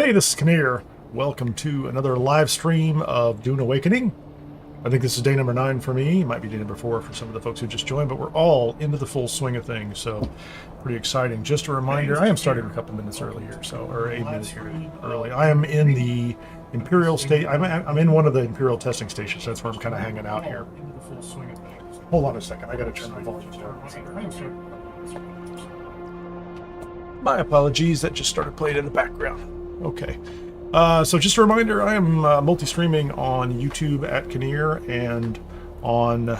Hey, this is Kineer. Welcome to another live stream of Dune Awakening. I think this is day number 9 for me. It might be day number 4 for some of the folks who just joined, but we're all into the full swing of things, so pretty exciting. Just a reminder, I am starting a couple minutes early here, or 8 minutes here early. I am in the Imperial State. I'm in one of the Imperial Testing Stations. That's where I'm kind of hanging out here. Hold on a second. I got to turn my volume down. My apologies. That just started playing in the background. Okay. So just a reminder, I am multi-streaming on YouTube at Kineer and on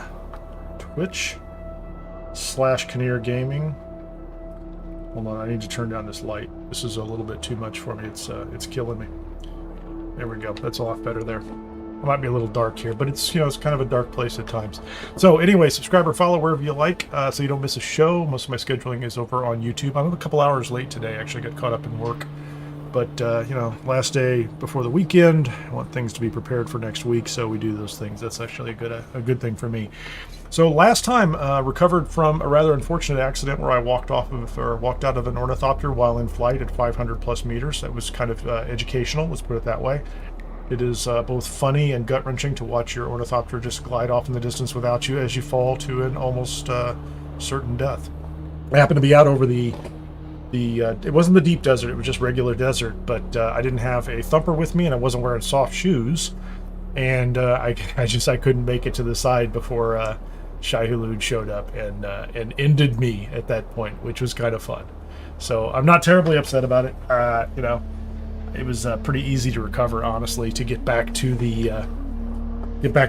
Twitch/Kineer Gaming. Hold on, I need to turn down this light. This is a little bit too much for me. It's killing me. There we go. That's a lot better there. It might be a little dark here, but it's it's kind of a dark place at times. So anyway, subscribe or follow wherever you like, so you don't miss a show. Most of my scheduling is over on YouTube. I'm a couple hours late today. Actually got caught up in work. But, last day before the weekend, I want things to be prepared for next week, so we do those things. That's actually a good thing for me. So last time, recovered from a rather unfortunate accident where I walked out of an ornithopter while in flight at 500 plus meters. That was kind of educational, let's put it that way. It is both funny and gut-wrenching to watch your ornithopter just glide off in the distance without you as you fall to an almost certain death. I happened to be out over it wasn't the deep desert, it was just regular desert, but I didn't have a thumper with me and I wasn't wearing soft shoes, and I couldn't make it to the side before Shai'Hulud showed up and ended me at that point, which was kind of fun. So I'm not terribly upset about it. It was pretty easy to recover, honestly, to get back to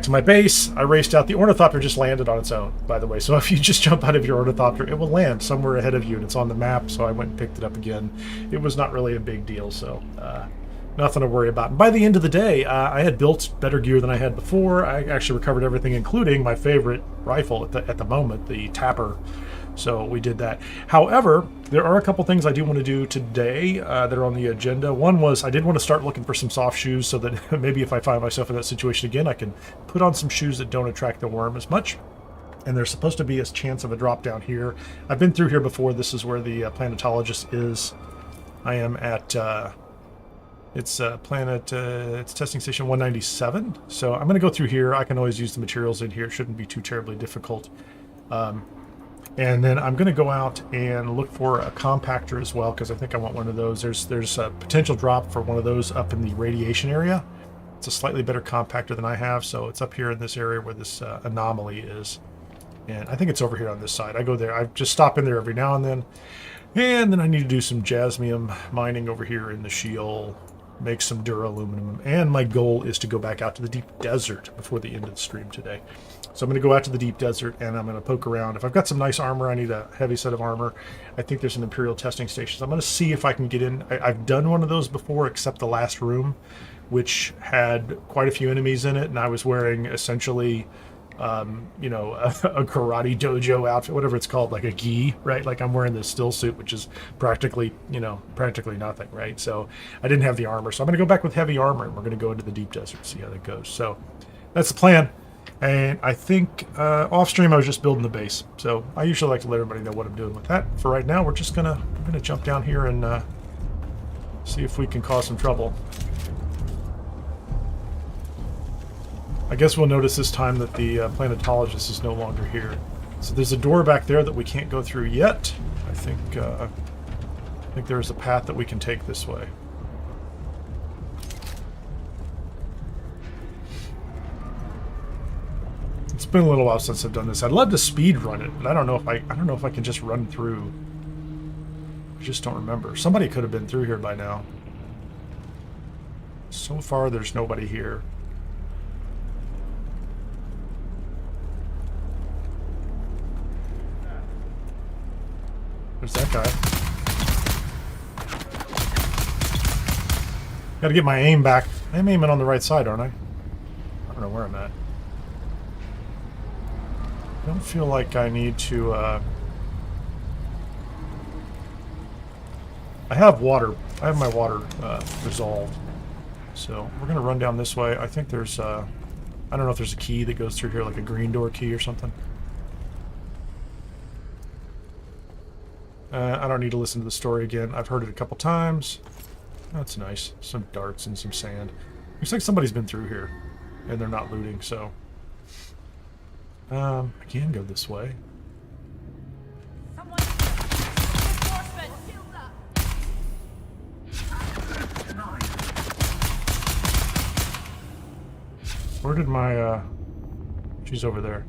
my base. I raced out. The ornithopter just landed on its own, by the way. So if you just jump out of your ornithopter, it will land somewhere ahead of you, and it's on the map. So I went and picked it up again. It was not really a big deal, so nothing to worry about. And by the end of the day, I had built better gear than I had before. I actually recovered everything, including my favorite rifle at the moment, the Tapper. So we did that. However, there are a couple things I do want to do today that are on the agenda. One was I did want to start looking for some soft shoes so that maybe if I find myself in that situation again, I can put on some shoes that don't attract the worm as much. And there's supposed to be a chance of a drop down here. I've been through here before. This is where the planetologist is. I am at it's testing station 197. So I'm going to go through here. I can always use the materials in here. It shouldn't be too terribly difficult. And then I'm going to go out and look for a compactor as well, because I think I want one of those. There's a potential drop for one of those up in the radiation area. It's a slightly better compactor than I have, so it's up here in this area where this anomaly is. And I think it's over here on this side. I go there. I just stop in there every now and then. And then I need to do some jasmium mining over here in the Sheol, make some Duraluminum. And my goal is to go back out to the deep desert before the end of the stream today. So I'm going to go out to the deep desert and I'm going to poke around. If I've got some nice armor, I need a heavy set of armor. I think there's an Imperial Testing Station. So I'm going to see if I can get in. I've done one of those before, except the last room, which had quite a few enemies in it. And I was wearing essentially, a karate dojo outfit, whatever it's called, like a gi, right? Like I'm wearing this still suit, which is practically nothing, right? So I didn't have the armor. So I'm going to go back with heavy armor and we're going to go into the deep desert, see how that goes. So that's the plan. And I think off stream I was just building the base, so I usually like to let everybody know what I'm doing with that. For right now, we're gonna jump down here and see if we can cause some trouble. I guess we'll notice this time that the planetologist is no longer here. So there's a door back there that we can't go through yet. I think there's a path that we can take this way. It's been a little while since I've done this. I'd love to speed run it, but I don't know if I can just run through. I just don't remember. Somebody could have been through here by now. So far, there's nobody here. There's that guy. Gotta get my aim back. I'm aiming on the right side, aren't I? I don't know where I'm at. I don't feel like I need to, I have water. I have my water resolved. So we're going to run down this way. I think there's, I don't know if there's a key that goes through here, like a green door key or something. I don't need to listen to the story again. I've heard it a couple times. That's nice. Some darts and some sand. Looks like somebody's been through here, and they're not looting, so... I can go this way. Where did my, she's over there.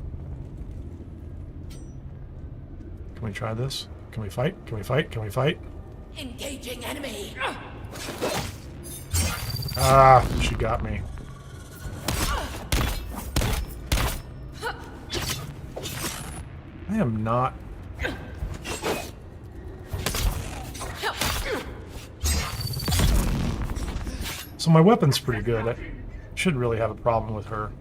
Can we try this? Can we fight? Can we fight? Can we fight? Engaging enemy. Ah, she got me. I am not... So my weapon's pretty good. I shouldn't really have a problem with her.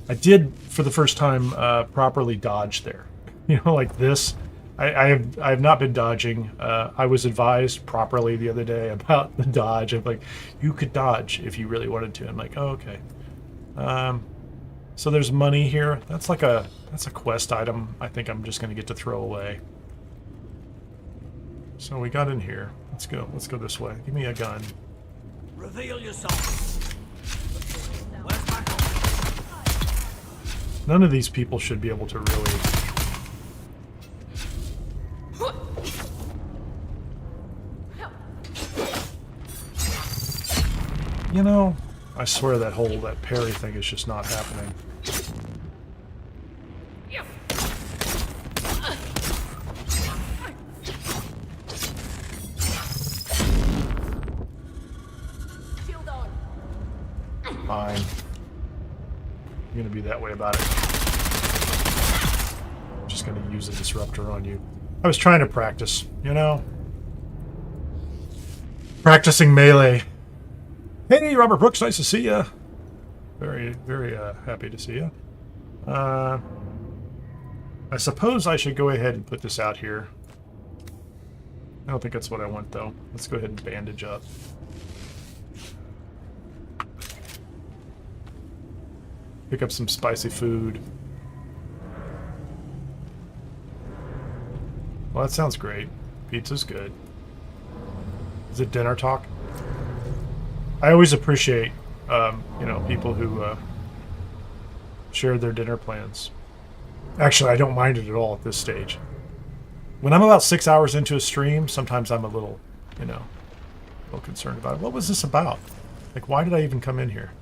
I did, for the first time, properly dodge there. You know, like this. I have not been dodging. I was advised properly the other day about the dodge. I'm like, you could dodge if you really wanted to. I'm like, oh, okay. So there's money here. That's a quest item. I think I'm just gonna get to throw away. So we got in here. Let's go. Let's go this way. Give me a gun. Reveal yourself. Where's my... None of these people should be able to really... You know, I swear that parry thing is just not happening. Fine. I'm gonna be that way about it. I'm just gonna use a disruptor on you. I was trying to practice, you know? Practicing melee. Hey, Robert Brooks, nice to see ya. Very, very happy to see ya. I suppose I should go ahead and put this out here. I don't think that's what I want, though. Let's go ahead and bandage up. Pick up some spicy food. Well, that sounds great. Pizza's good. Is it dinner talk? I always appreciate, you know, people who share their dinner plans. Actually, I don't mind it at all at this stage. When I'm about 6 hours into a stream, sometimes I'm a little, you know, a little concerned about it. What was this about? Like, why did I even come in here?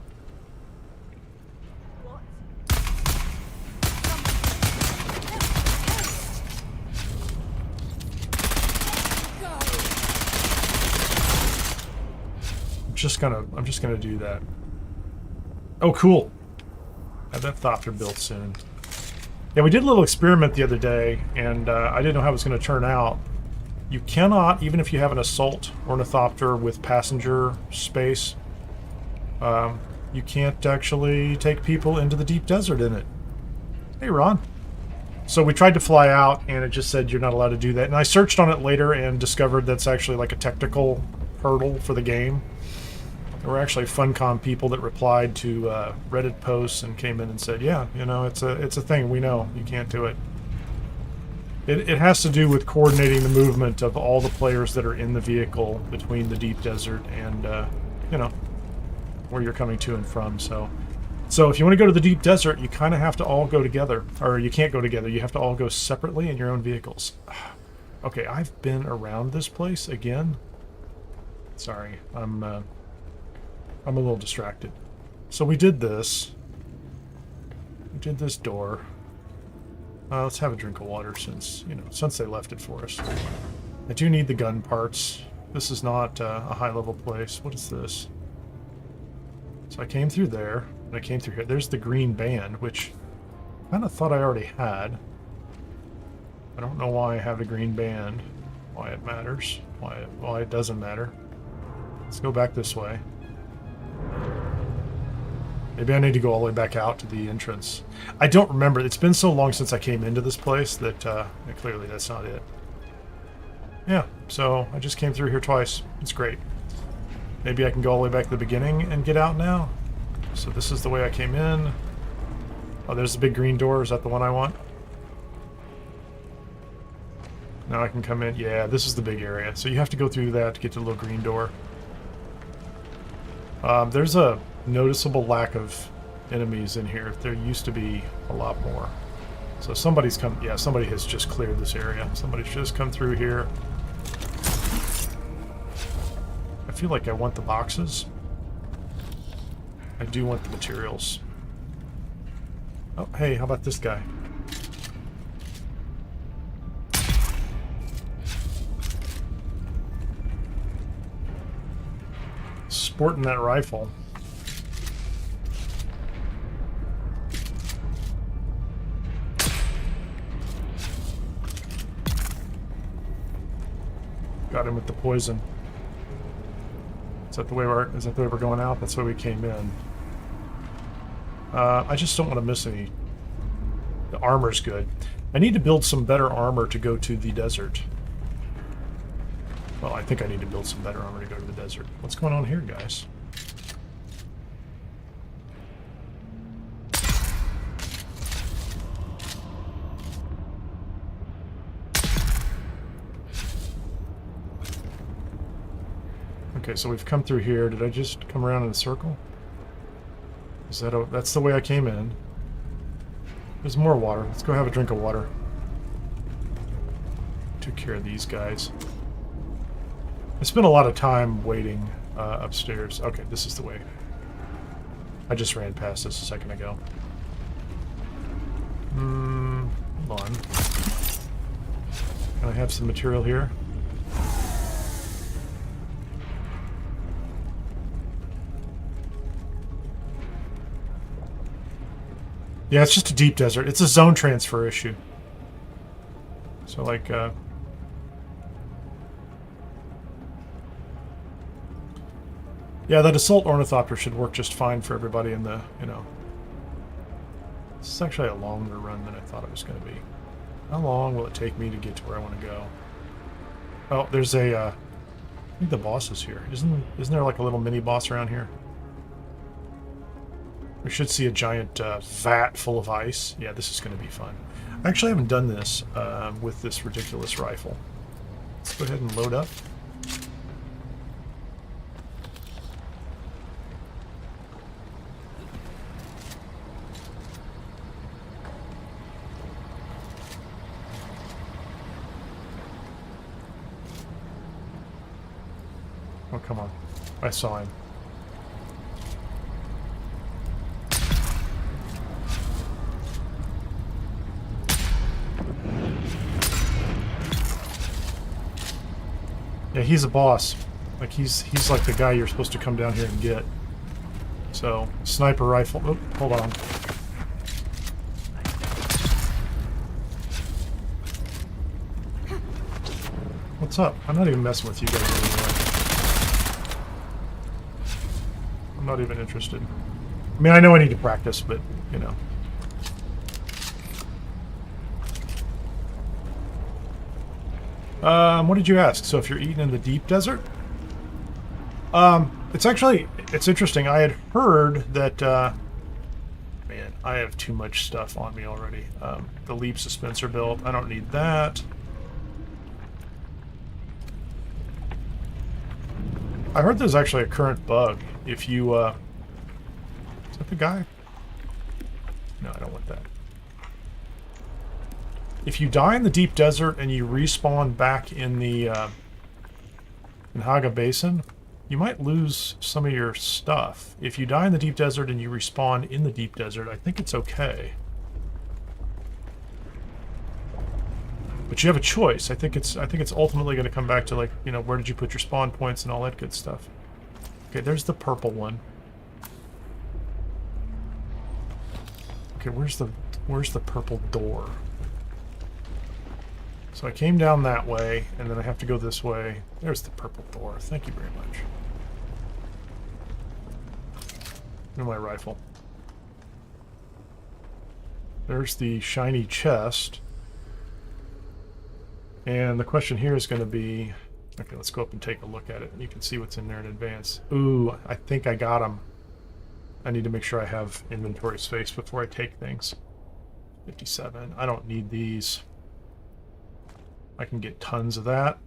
I'm just gonna do that. Oh, cool. Have that Thopter built soon. Yeah, we did a little experiment the other day, and I didn't know how it was going to turn out. You cannot, even if you have an assault ornithopter with passenger space, you can't actually take people into the deep desert in it. Hey, Ron. So we tried to fly out, and it just said you're not allowed to do that. And I searched on it later and discovered that's actually like a technical hurdle for the game. There were actually Funcom people that replied to Reddit posts and came in and said, yeah, you know, it's a thing. We know you can't do it. It has to do with coordinating the movement of all the players that are in the vehicle between the deep desert and, you know, where you're coming to and from. So if you want to go to the deep desert, you kind of have to all go together. Or you can't go together. You have to all go separately in your own vehicles. Okay, I've been around this place again. Sorry, I'm a little distracted. So we did this. We did this door. Let's have a drink of water since they left it for us. I do need the gun parts. This is not a high-level place. What is this? So I came through there, and I came through here. There's the green band, which I kind of thought I already had. I don't know why I have a green band, why it matters, why it doesn't matter. Let's go back this way. Maybe I need to go all the way back out to the entrance. I don't remember. It's been so long since I came into this place that clearly that's not it. Yeah, so I just came through here twice. It's great. Maybe I can go all the way back to the beginning and get out now. So this is the way I came in. Oh, there's the big green door. Is that the one I want? Now I can come in. Yeah, this is the big area. So you have to go through that to get to the little green door. There's a noticeable lack of enemies in here. There used to be a lot more. So somebody's come... Yeah, somebody has just cleared this area. Somebody's just come through here. I feel like I want the boxes. I do want the materials. Oh, hey, how about this guy? Sporting that rifle. Got him with the poison. Is that the way we're going out? That's the way we came in. I just don't want to miss any. The armor's good. I need to build some better armor to go to the desert. Well, I think I need to build some better armor to go to the desert. What's going on here, guys? Okay, so we've come through here. Did I just come around in a circle? Is that that's the way I came in. There's more water. Let's go have a drink of water. Took care of these guys. I spent a lot of time waiting upstairs. Okay, this is the way. I just ran past this a second ago. Hold on. Can I have some material here? Yeah, it's just a deep desert. It's a zone transfer issue. So, like, yeah, that assault ornithopter should work just fine for everybody in the, you know... This is actually a longer run than I thought it was going to be. How long will it take me to get to where I want to go? Oh, there's a, I think the boss is here. Isn't there like a little mini-boss around here? We should see a giant vat full of ice. Yeah, this is going to be fun. I actually haven't done this with this ridiculous rifle. Let's go ahead and load up. Oh, come on. I saw him. Yeah, he's a boss. Like, he's like the guy you're supposed to come down here and get. So, sniper rifle. Oh, hold on. What's up? I'm not even messing with you guys anymore. I'm not even interested. I mean, I know I need to practice, but, you know. What did you ask? So if you're eating in the deep desert? It's interesting. I had heard that, man, I have too much stuff on me already. The leap dispenser built. I don't need that. I heard there's actually a current bug. If you, is that the guy? No, I don't want that. If you die in the deep desert and you respawn back in the in Haga Basin, you might lose some of your stuff. If you die in the deep desert and you respawn in the deep desert, I think it's okay. But you have a choice. I think it's ultimately going to come back to, like, you know, where did you put your spawn points and all that good stuff. Okay, there's the purple one. Okay, where's the purple door? So I came down that way, and then I have to go this way. There's the purple door. Thank you very much. And my rifle. There's the shiny chest. And the question here is going to be... Okay, let's go up and take a look at it. You can see what's in there in advance. Ooh, I think I got them. I need to make sure I have inventory space before I take things. 57. I don't need these. I can get tons of that.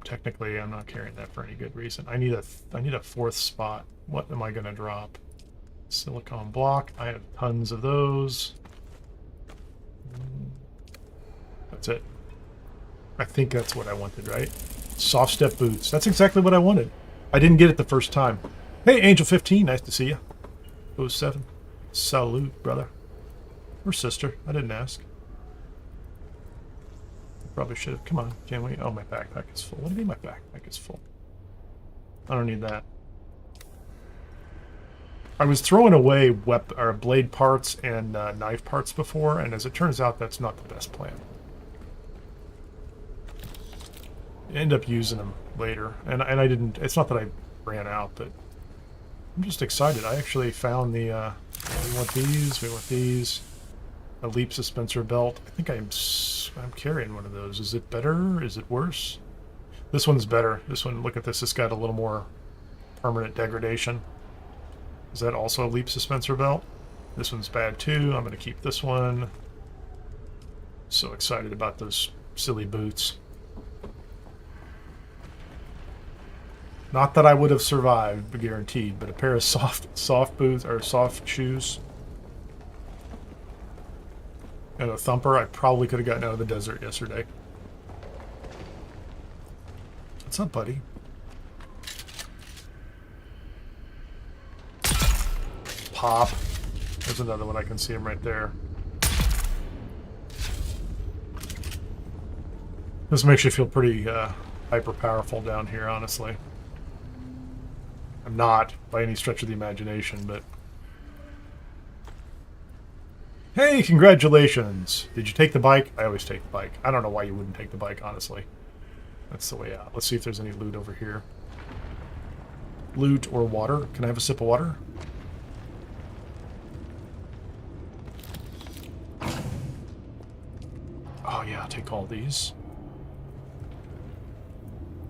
Technically, I'm not carrying that for any good reason. I need a fourth spot. What am I going to drop? Silicon block. I have tons of those. That's it. I think that's what I wanted, right? Soft step boots. That's exactly what I wanted. I didn't get it the first time. Hey, Angel 15, nice to see you. 07. Salute, brother. Or sister. I didn't ask. Probably should have. Come on, can we? Oh, my backpack is full. What do you mean my backpack is full? I don't need that. I was throwing away blade parts and knife parts before, and as it turns out, that's not the best plan. I end up using them later, and I didn't. It's not that I ran out, but I'm just excited. I actually found the. We want these. We want these. A leap suspensor belt. I think I'm carrying one of those. Is it better? Is it worse? This one's better. This one. Look at this. It's got a little more permanent degradation. Is that also a leap suspensor belt? This one's bad too. I'm going to keep this one. So excited about those silly boots. Not that I would have survived, guaranteed, but a pair of soft boots or soft shoes and a thumper, I probably could have gotten out of the desert yesterday. What's up, buddy? Pop. There's another one. I can see him right there. This makes you feel pretty hyper powerful down here, honestly. I'm not by any stretch of the imagination, but hey, congratulations! Did you take the bike? I always take the bike. I don't know why you wouldn't take the bike, honestly. That's the way out. Let's see if there's any loot over here. Loot or water? Can I have a sip of water? Oh yeah, I'll take all these.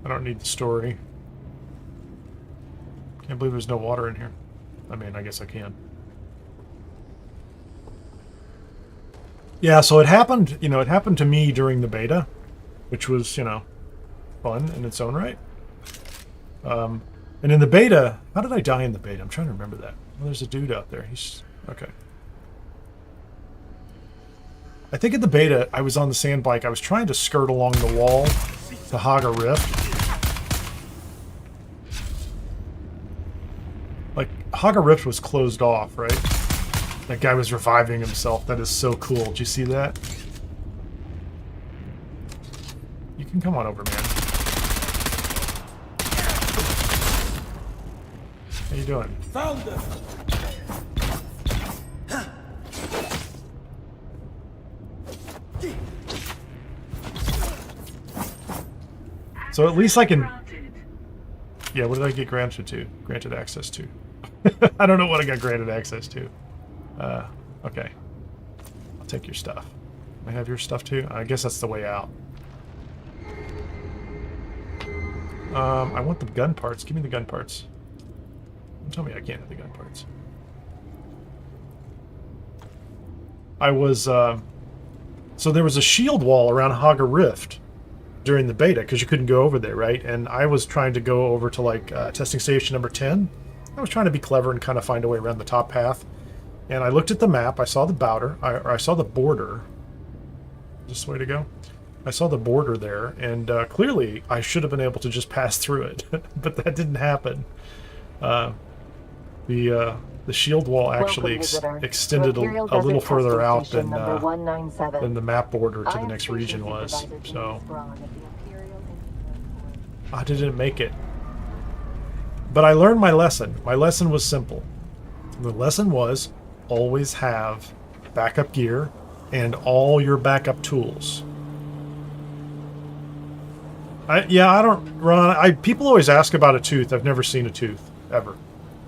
I don't need the story. Can't believe there's no water in here. I mean, I guess I can. Yeah, so it happened, you know, it happened to me during the beta, which was, you know, fun in its own right. And in the beta, how did I die in the beta? I'm trying to remember that. Well, there's a dude out there. He's, okay. I think in the beta, I was on the sand bike. I was trying to skirt along the wall to hog a rift. Like, hog a rift was closed off, right? That guy was reviving himself. That is so cool. Did you see that? You can come on over, man. How you doing? Found them. So at least I can... Yeah, what did I get granted to? Granted access to. I don't know what I got granted access to. Okay. I'll take your stuff. I have your stuff too? I guess that's the way out. I want the gun parts. Give me the gun parts. Don't tell me I can't have the gun parts. I was, so there was a shield wall around Haga Rift during the beta, because you couldn't go over there, right? And I was trying to go over to, like, testing station number 10. I was trying to be clever and kind of find a way around the top path. And I looked at the map, I saw the border, I saw the border. Is this the way to go? I saw the border there, and clearly I should have been able to just pass through it, but that didn't happen. The shield wall actually extended a little further out than the map border to the next region was. So I didn't make it. But I learned my lesson. My lesson was simple. The lesson was always have backup gear and all your backup tools. I don't run. People always ask about a tooth. I've never seen a tooth ever.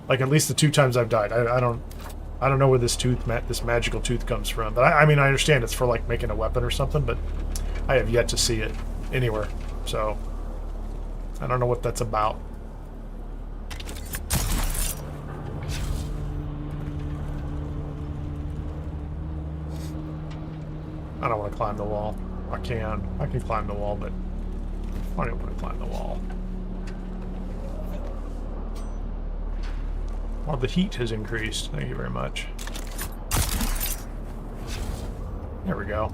Like at least the 2 times I've died. I don't know where this tooth, this magical tooth comes from. But I mean, I understand it's for like making a weapon or something. But I have yet to see it anywhere. So I don't know what that's about. I don't want to climb the wall. I can climb the wall, but I don't want to climb the wall. Well, the heat has increased. Thank you very much. There we go.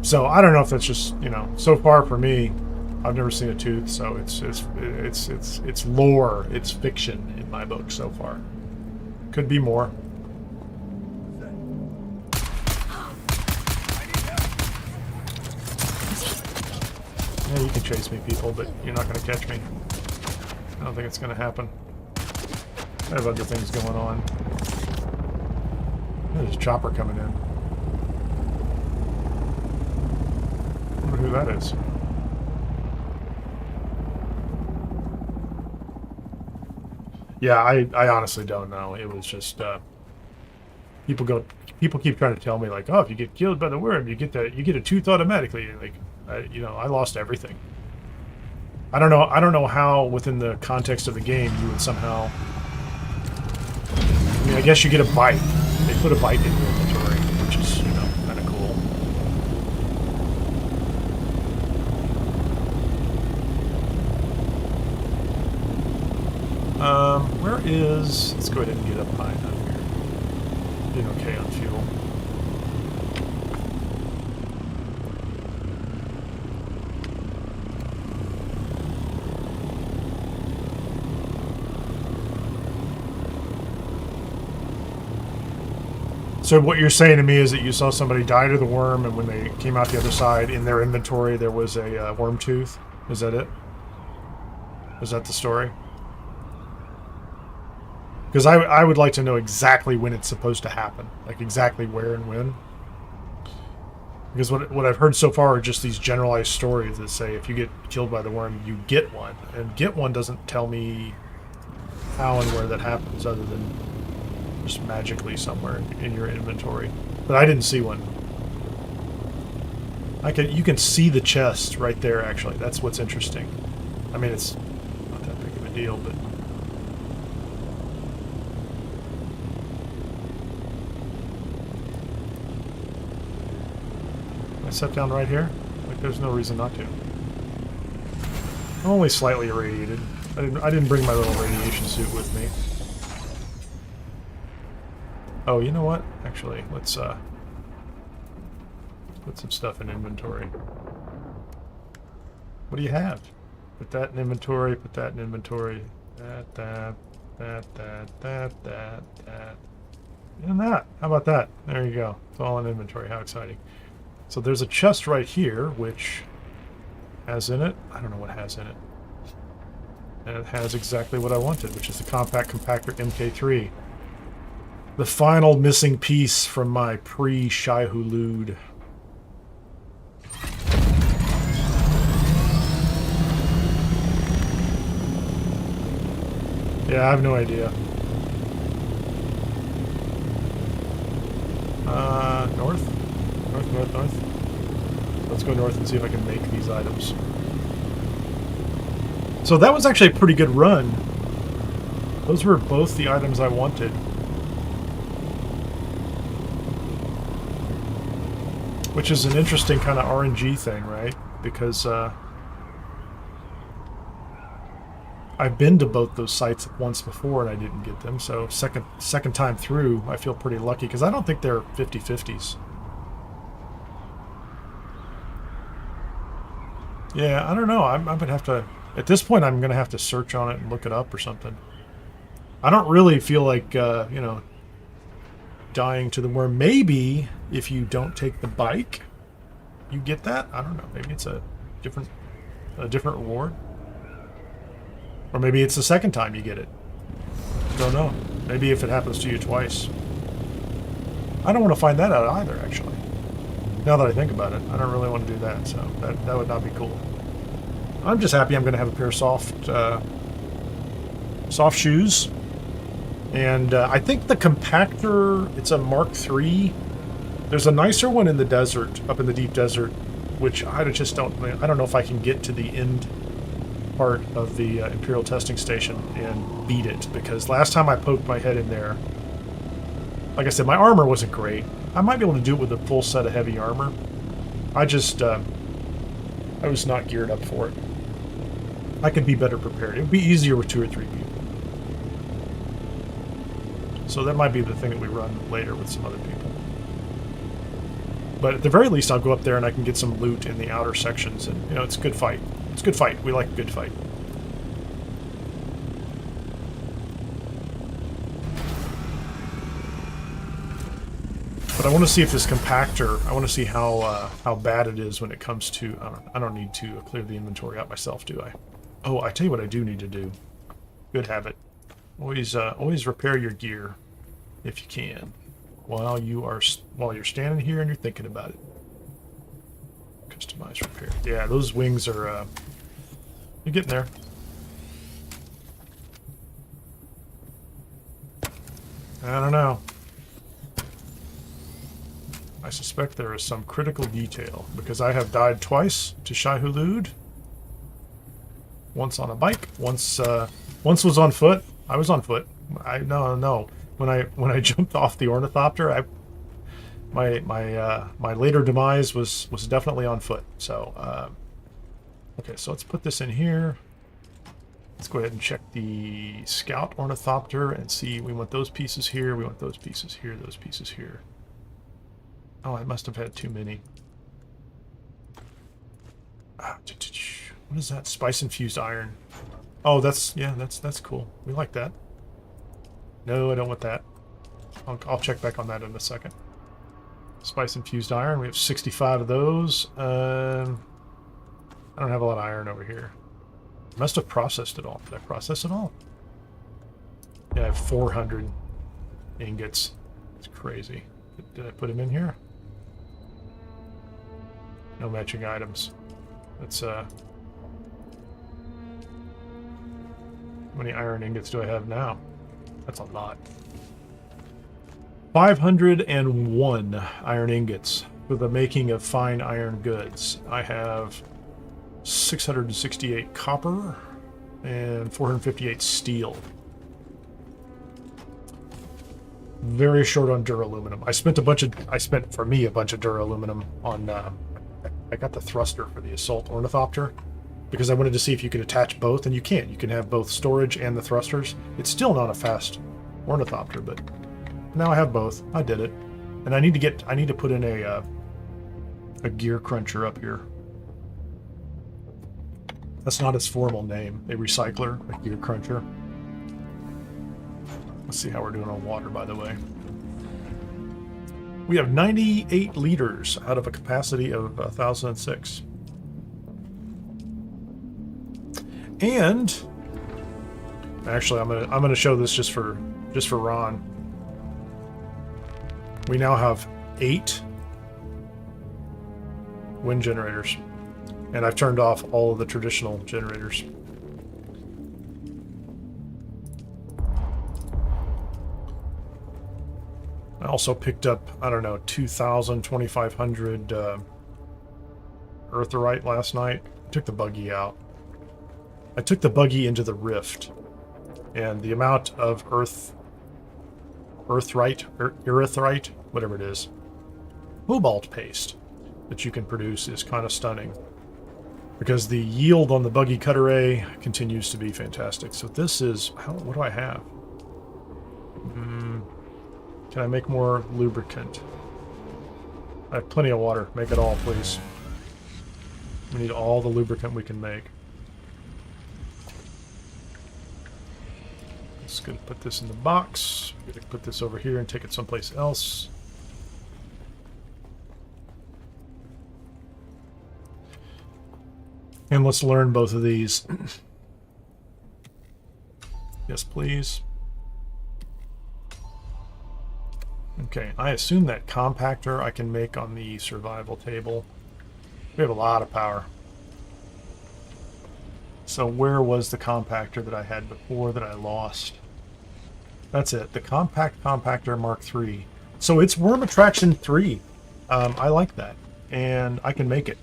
So I don't know if that's just, you know, so far for me, I've never seen a tooth, so it's lore, it's fiction in my book so far. Could be more. Yeah, you can chase me, people, but you're not going to catch me. I don't think it's going to happen. I have other things going on. There's a chopper coming in. I wonder who that is. Yeah, I honestly don't know. It was just people keep trying to tell me like, oh, if you get killed by the worm, you get a tooth automatically. Like, you know, I lost everything. I don't know how within the context of the game you would somehow. I mean, I guess you get a bite. They put a bite in your inventory, which is, you know, kind of cool. Where is... Let's go ahead and get up high enough here. Doing okay on fuel. So what you're saying to me is that you saw somebody die to the worm, and when they came out the other side, in their inventory there was a worm tooth? Is that it? Is that the story? Because I would like to know exactly when it's supposed to happen. Like exactly where and when. Because what I've heard so far are just these generalized stories that say if you get killed by the worm, you get one. And get one doesn't tell me how and where that happens other than just magically somewhere in your inventory. But I didn't see one. You can see the chest right there, actually. That's what's interesting. I mean, it's not that big of a deal, but... I set down right here? Like, there's no reason not to. I'm only slightly irradiated. I didn't bring my little radiation suit with me. Oh, you know what? Actually, let's put some stuff in inventory. What do you have? Put that in inventory, put that in inventory. That. And that. How about that? There you go. It's all in inventory. How exciting. So there's a chest right here, which has in it... I don't know what has in it. And it has exactly what I wanted, which is the compact compactor MK3. The final missing piece from my pre-Shai'Hulud. Yeah, I have no idea. North? North. Let's go north and see if I can make these items. So that was actually a pretty good run. Those were both the items I wanted. Which is an interesting kind of RNG thing, right? Because I've been to both those sites once before and I didn't get them. So second time through, I feel pretty lucky because I don't think they're 50-50s. Yeah, I don't know. I'm gonna have to. At this point, I'm gonna have to search on it and look it up or something. I don't really feel like you know, dying to the worm. Maybe if you don't take the bike, you get that. I don't know. Maybe it's a different reward, or maybe it's the second time you get it. Don't know. Maybe if it happens to you twice. I don't want to find that out either. Actually, now that I think about it, I don't really want to do that. So that would not be cool. I'm just happy I'm going to have a pair of soft shoes. And I think the compactor, it's a Mark III. There's a nicer one in the desert, up in the deep desert, which I don't know if I can get to the end part of the Imperial Testing Station and beat it, because last time I poked my head in there, Like I said, my armor wasn't great. I might be able to do it with a full set of heavy armor. I just, I was not geared up for it. I could be better prepared. It would be easier with 2 or 3 people. So that might be the thing that we run later with some other people. But at the very least, I'll go up there and I can get some loot in the outer sections. And, you know, it's a good fight. It's a good fight. We like a good fight. But I want to see if this compactor, I want to see how bad it is when it comes to, I don't need to clear the inventory out myself, do I? Oh, I tell you what I do need to do. Good habit. Always repair your gear if you can while you're standing here and you're thinking about it. Customize repair. Yeah, those wings are, you're getting there. I don't know. I suspect there is some critical detail, because I have died twice to Shai'Hulud. Once on a bike, once was on foot. I was on foot. No. When I jumped off the ornithopter, my later demise was definitely on foot. So okay, so let's put this in here. Let's go ahead and check the scout ornithopter and see. We want those pieces here. We want those pieces here. Those pieces here. Oh, I must have had too many. What is that? Spice infused iron. Oh, that's cool. We like that. No, I don't want that. I'll check back on that in a second. Spice infused iron. We have 65 of those. I don't have a lot of iron over here. I must have processed it all. Did I process it all? Yeah, I have 400 ingots. It's crazy. Did I put them in here? No matching items. That's how many iron ingots do I have now? That's a lot. 501 iron ingots for the making of fine iron goods. I have 668 copper and 458 steel. Very short on duraluminum. I spent a bunch of duraluminum on I got the thruster for the assault ornithopter because I wanted to see if you could attach both, and you can. You can have both storage and the thrusters. It's still not a fast ornithopter, but now I have both. I did it. And I need to put in a gear cruncher up here. That's not its formal name. A recycler, a gear cruncher. Let's see how we're doing on water, by the way. We have 98 liters out of a capacity of 1,006. And actually, I'm gonna show this just for Ron. We now have 8 wind generators, and I've turned off all of the traditional generators. I also picked up, I don't know, 2,000, 2,500 eartherite last night. I took the buggy out. I took the buggy into the rift, and the amount of erythrite, whatever it is, cobalt paste that you can produce is kind of stunning, because the yield on the buggy cutter A continues to be fantastic. So this is, what do I have? Can I make more lubricant? I have plenty of water. Make it all, please. We need all the lubricant we can make. Just gonna put this in the box. I'm gonna put this over here and take it someplace else. And let's learn both of these. Yes, please. Okay, I assume that compactor I can make on the survival table. We have a lot of power. So where was the compactor that I had before that I lost? That's it, the compact compactor Mark III. So it's worm attraction 3. I like that, and I can make it.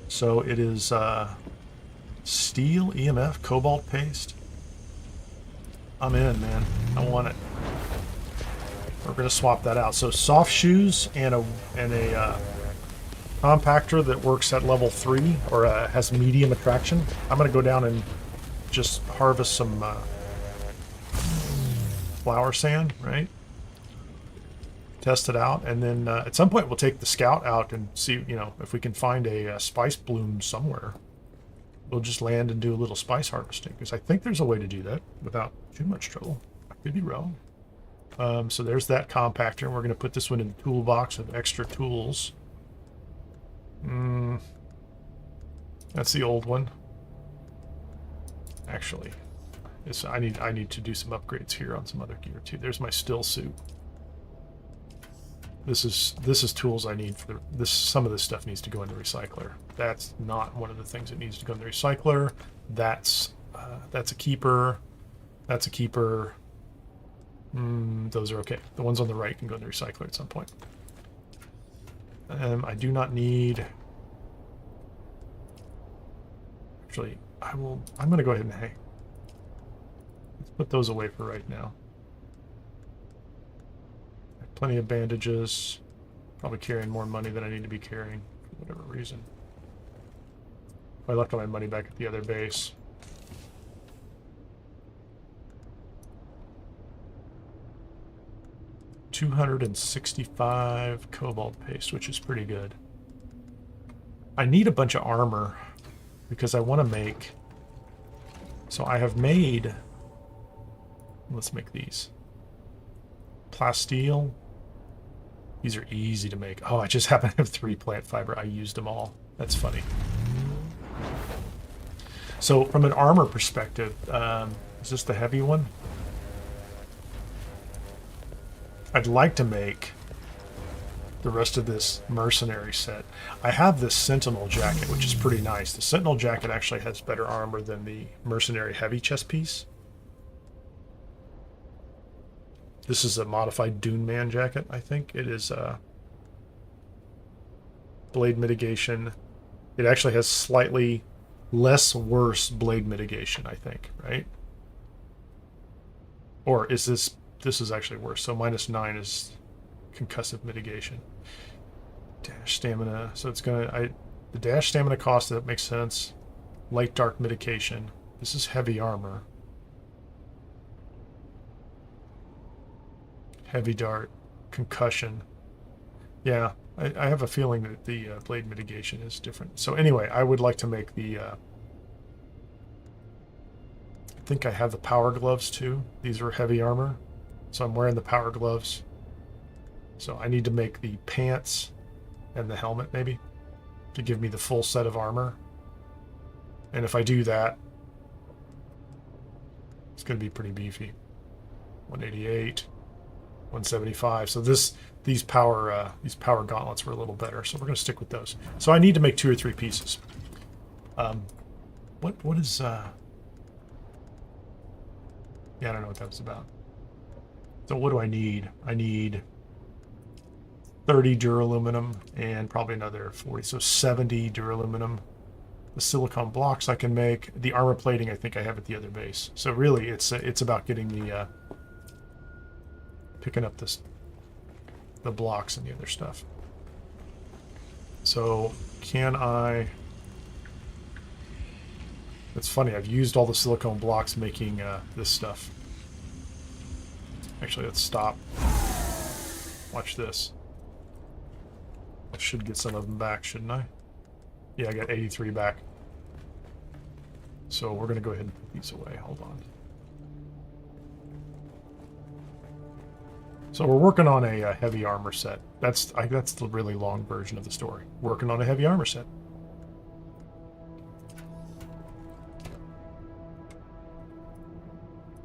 So it is steel, EMF, cobalt paste. I'm in, man. I want it. We're going to swap that out. So soft shoes and a compactor that works at level 3 or has medium attraction. I'm going to go down and just harvest some flower sand, right? Test it out, and then at some point we'll take the scout out and see, you know, if we can find a spice bloom somewhere. We'll just land and do a little spice harvesting, because I think there's a way to do that without too much trouble. I could be wrong. So there's that compactor, and we're going to put this one in the toolbox of extra tools. That's the old one. Actually, I need to do some upgrades here on some other gear too. There's my still suit. This is tools I need for this. Some of this stuff needs to go in the recycler. That's not one of the things that needs to go in the recycler. That's a keeper. That's a keeper. Those are okay. The ones on the right can go in the recycler at some point. I do not need. Actually, I'm going to go ahead and let's put those away for right now. Plenty of bandages. Probably carrying more money than I need to be carrying for whatever reason. I left all my money back at the other base. $265 cobalt paste, which is pretty good. I need a bunch of armor because I want to make. So I have made. Let's make these. Plasteel. These are easy to make. Oh, I just happen to have 3 plant fiber. I used them all. That's funny. So from an armor perspective, is this the heavy one? I'd like to make the rest of this mercenary set. I have this Sentinel jacket, which is pretty nice. The Sentinel jacket actually has better armor than the mercenary heavy chest piece. This is a modified Dune Man jacket, I think. It is blade mitigation. It actually has slightly less worse blade mitigation, I think, right? Or is this is actually worse. So -9 is concussive mitigation. Dash stamina. So it's gonna the dash stamina cost, that makes sense. Light dark mitigation. This is heavy armor. Heavy dart, concussion. Yeah, I have a feeling that the blade mitigation is different. So anyway, I would like to make the. I think I have the power gloves too. These are heavy armor, so I'm wearing the power gloves. So I need to make the pants and the helmet maybe to give me the full set of armor. And if I do that, it's going to be pretty beefy. 188. 175. So these power gauntlets were a little better. So we're going to stick with those. So I need to make 2 or 3 pieces. What is yeah, I don't know what that was about. So what do I need? I need 30 duraluminum and probably another 40. So 70 duraluminum. The silicone blocks I can make. The armor plating I think I have at the other base. So really it's about getting the picking up the blocks and the other stuff. So can I? It's funny, I've used all the silicone blocks making this stuff. Actually, let's stop. Watch this. I should get some of them back, shouldn't I? Yeah, I got 83 back. So we're going to go ahead and put these away. Hold on. So we're working on a heavy armor set. That's the really long version of the story. Working on a heavy armor set.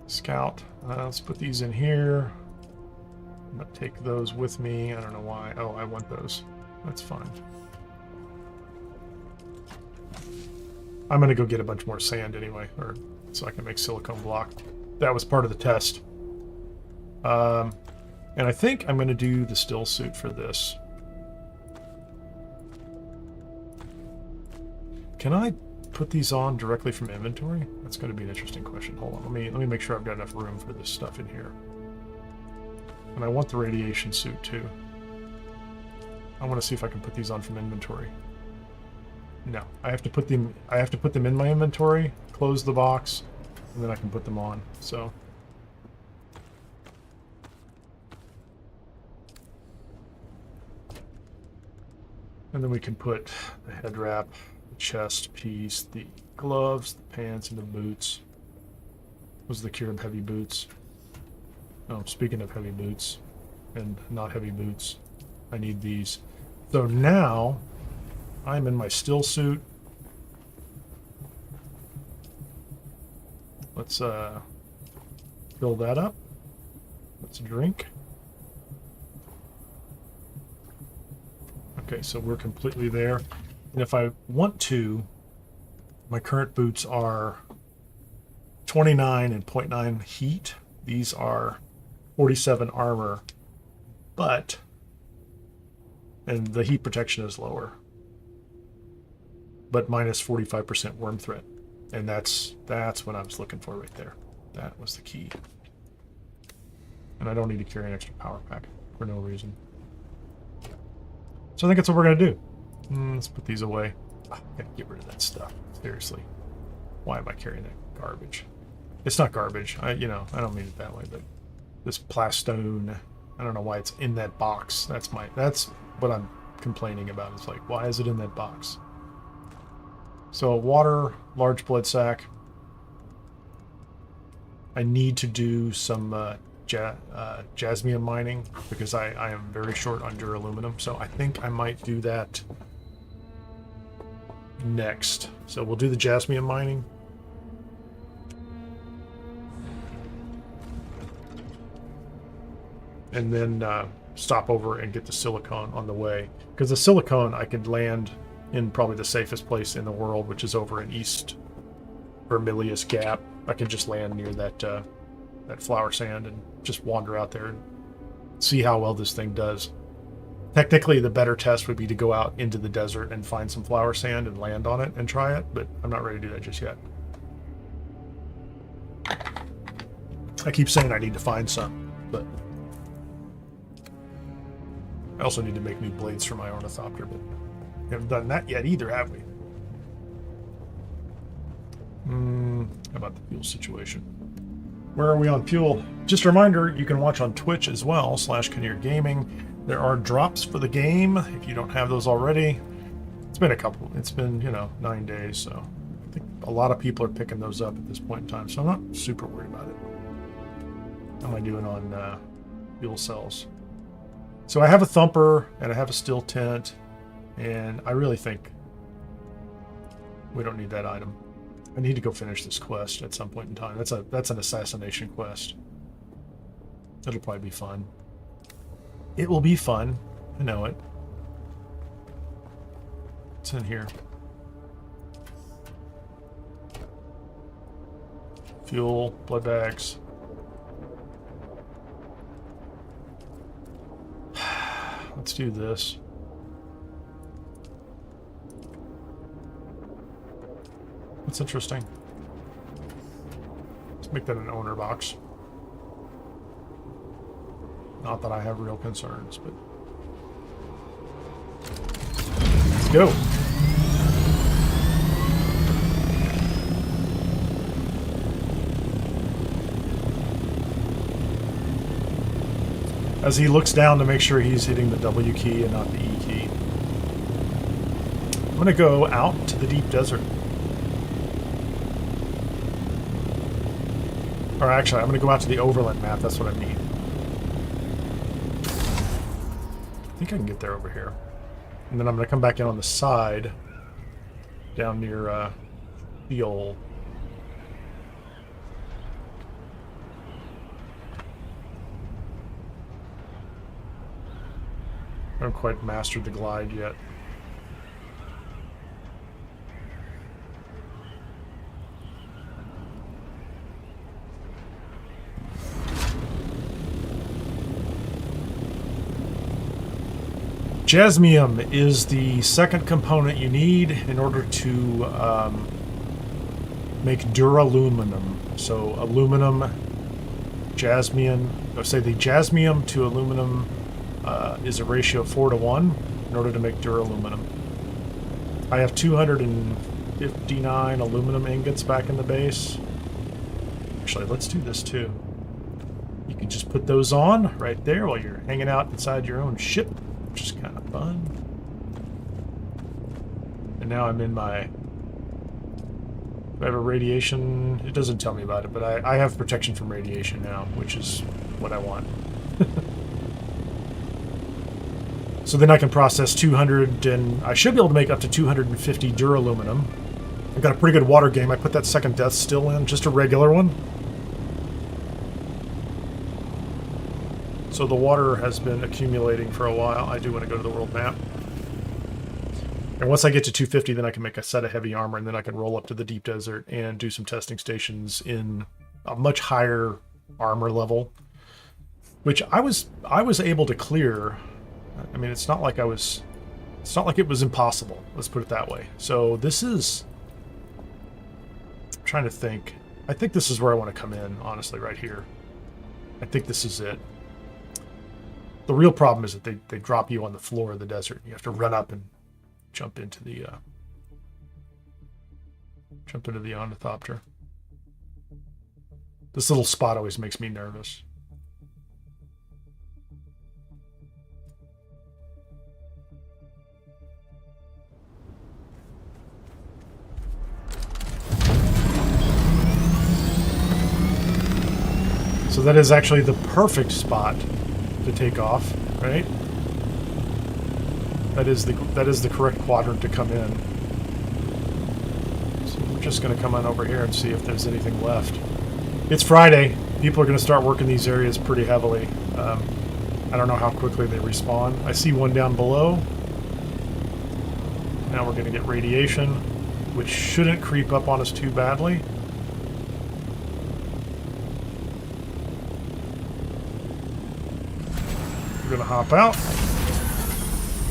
Scout. Let's put these in here. I'm going to take those with me. I don't know why. Oh, I want those. That's fine. I'm going to go get a bunch more sand anyway, so I can make silicone block. That was part of the test. And I think I'm going to do the still suit for this. Can I put these on directly from inventory? That's going to be an interesting question. Hold on, let me make sure I've got enough room for this stuff in here. And I want the radiation suit too. I want to see if I can put these on from inventory. No, I have to put them. I have to put them in my inventory, close the box, and then I can put them on. So. And then we can put the head wrap, the chest piece, the gloves, the pants, and the boots. Those are the Kieran heavy boots. Oh, speaking of heavy boots and not heavy boots, I need these. So now I'm in my still suit. Let's fill that up. Let's drink. Okay, so we're completely there. And if I want to, my current boots are 29 and 0.9 heat. These are 47 armor, but, and the heat protection is lower, but minus 45% worm threat. And that's what I was looking for right there. That was the key. And I don't need to carry an extra power pack for no reason. So I think that's what we're going to do. Let's put these away. I gotta get rid of that stuff. Seriously. Why am I carrying that garbage? It's not garbage. I don't mean it that way, but this plastone, I don't know why it's in that box. That's what I'm complaining about. It's like, why is it in that box? So water, large blood sac. I need to do some jasmium mining because I am very short on duraluminum, so I think I might do that next. So we'll do the jasmium mining. And then stop over and get the silicone on the way. Because the silicone I could land in probably the safest place in the world, which is over in East Vermilius Gap. I can just land near that that flower sand and just wander out there and see how well this thing does. Technically, the better test would be to go out into the desert and find some flower sand and land on it and try it, but I'm not ready to do that just yet. I keep saying I need to find some, but I also need to make new blades for my ornithopter, but we haven't done that yet either, have we? How about the fuel situation? Where are we on fuel? Just a reminder, you can watch on Twitch as well, /Kineer Gaming. There are drops for the game, if you don't have those already. It's been 9 days, so I think a lot of people are picking those up at this point in time, so I'm not super worried about it. How am I doing on fuel cells? So I have a thumper, and I have a steel tent, and I really think we don't need that item. I need to go finish this quest at some point in time. That's an assassination quest. It'll probably be fun. It will be fun. I know it. What's in here? Fuel, blood bags. Let's do this. That's interesting. Let's make that an owner box. Not that I have real concerns, but let's go. As he looks down to make sure he's hitting the W key and not the E key. I'm going to go out to the deep desert. Or actually, I'm going to go out to the overland map. That's what I need. I think I can get there over here. And then I'm going to come back in on the side. Down near the old. I haven't quite mastered the glide yet. Jasmium is the second component you need in order to make duraluminum. So aluminum jasmium. I say the jasmium to aluminum is a ratio of 4 to 1 in order to make duraluminum. I have 259 aluminum ingots back in the base. Actually, let's do this too. You can just put those on right there while you're hanging out inside your own ship, which is kind of fun. And now I'm in my... I have a radiation... It doesn't tell me about it, but I have protection from radiation now, which is what I want. So then I can process 200, and I should be able to make up to 250 duraluminum. I've got a pretty good water game. I put that second death still in, just a regular one. So the water has been accumulating for a while. I do want to go to the world map. And once I get to 250, then I can make a set of heavy armor, and then I can roll up to the deep desert and do some testing stations in a much higher armor level, which I was able to clear. I mean, it's not like it was impossible. Let's put it that way. So this is... I'm trying to think. I think this is where I want to come in, honestly, right here. I think this is it. The real problem is that they drop you on the floor of the desert. You have to run up and jump into the ornithopter. This little spot always makes me nervous. So that is actually the perfect spot to take off, right? That is the correct quadrant to come in. So we're just going to come on over here and see if there's anything left. It's Friday. People are going to start working these areas pretty heavily. I don't know how quickly they respawn. I see one down below. Now we're going to get radiation, which shouldn't creep up on us too badly. We're going to hop out.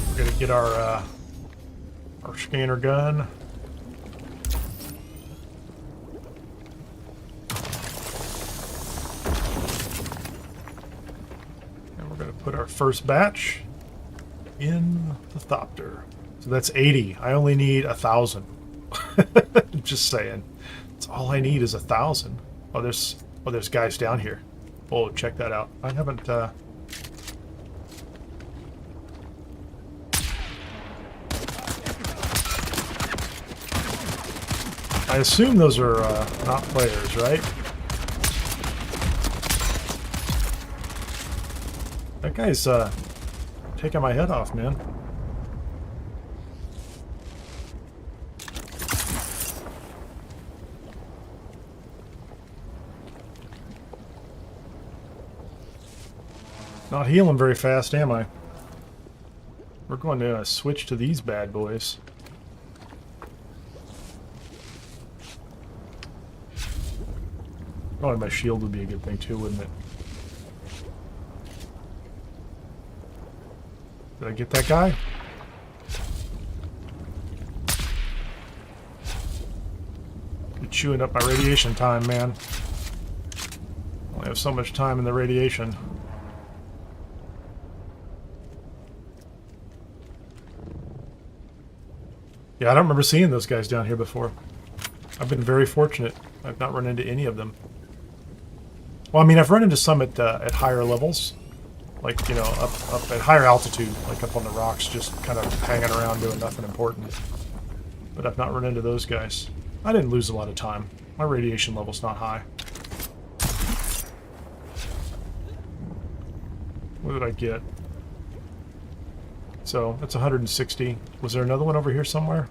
We're going to get our scanner gun. And we're going to put our first batch in the thopter. So that's 80. I only need 1,000. Just saying. That's all I need is 1,000. Oh, there's guys down here. Oh, check that out. I haven't... I assume those are not players, right? That guy's taking my head off, man. Not healing very fast, am I? We're going to switch to these bad boys. Probably my shield would be a good thing too, wouldn't it? Did I get that guy? You're chewing up my radiation time, man. I only have so much time in the radiation. Yeah, I don't remember seeing those guys down here before. I've been very fortunate. I've not run into any of them. Well, I mean, I've run into some at higher levels, like, you know, up at higher altitude, like up on the rocks, just kind of hanging around doing nothing important. But I've not run into those guys. I didn't lose a lot of time. My radiation level's not high. What did I get? So, that's 160. Was there another one over here somewhere?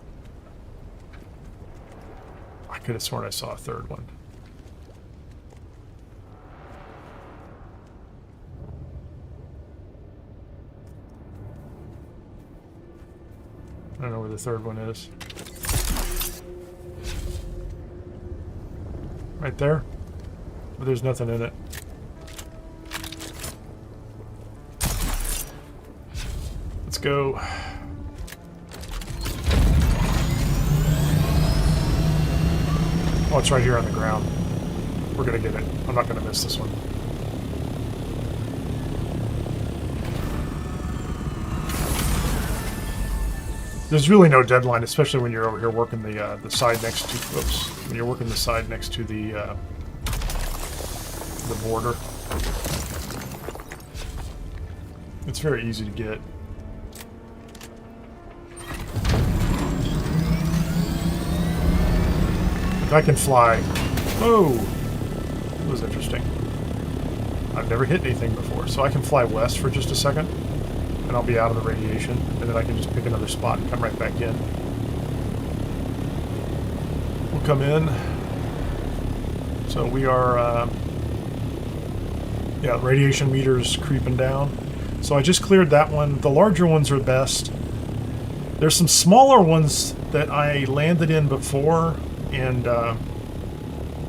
I could have sworn I saw a third one. I don't know where the third one is. Right there? But there's nothing in it. Let's go. Oh, it's right here on the ground. We're gonna get it. I'm not gonna miss this one. There's really no deadline, especially when you're over here working the side next to. Oops, when you're working the side next to the border. It's very easy to get. If I can fly. Oh, that was interesting. I've never hit anything before, so I can fly west for just a second. And I'll be out of the radiation, and then I can just pick another spot and come right back in. We'll come in. So we are, yeah, radiation meter's creeping down. So I just cleared that one. The larger ones are best. There's some smaller ones that I landed in before, and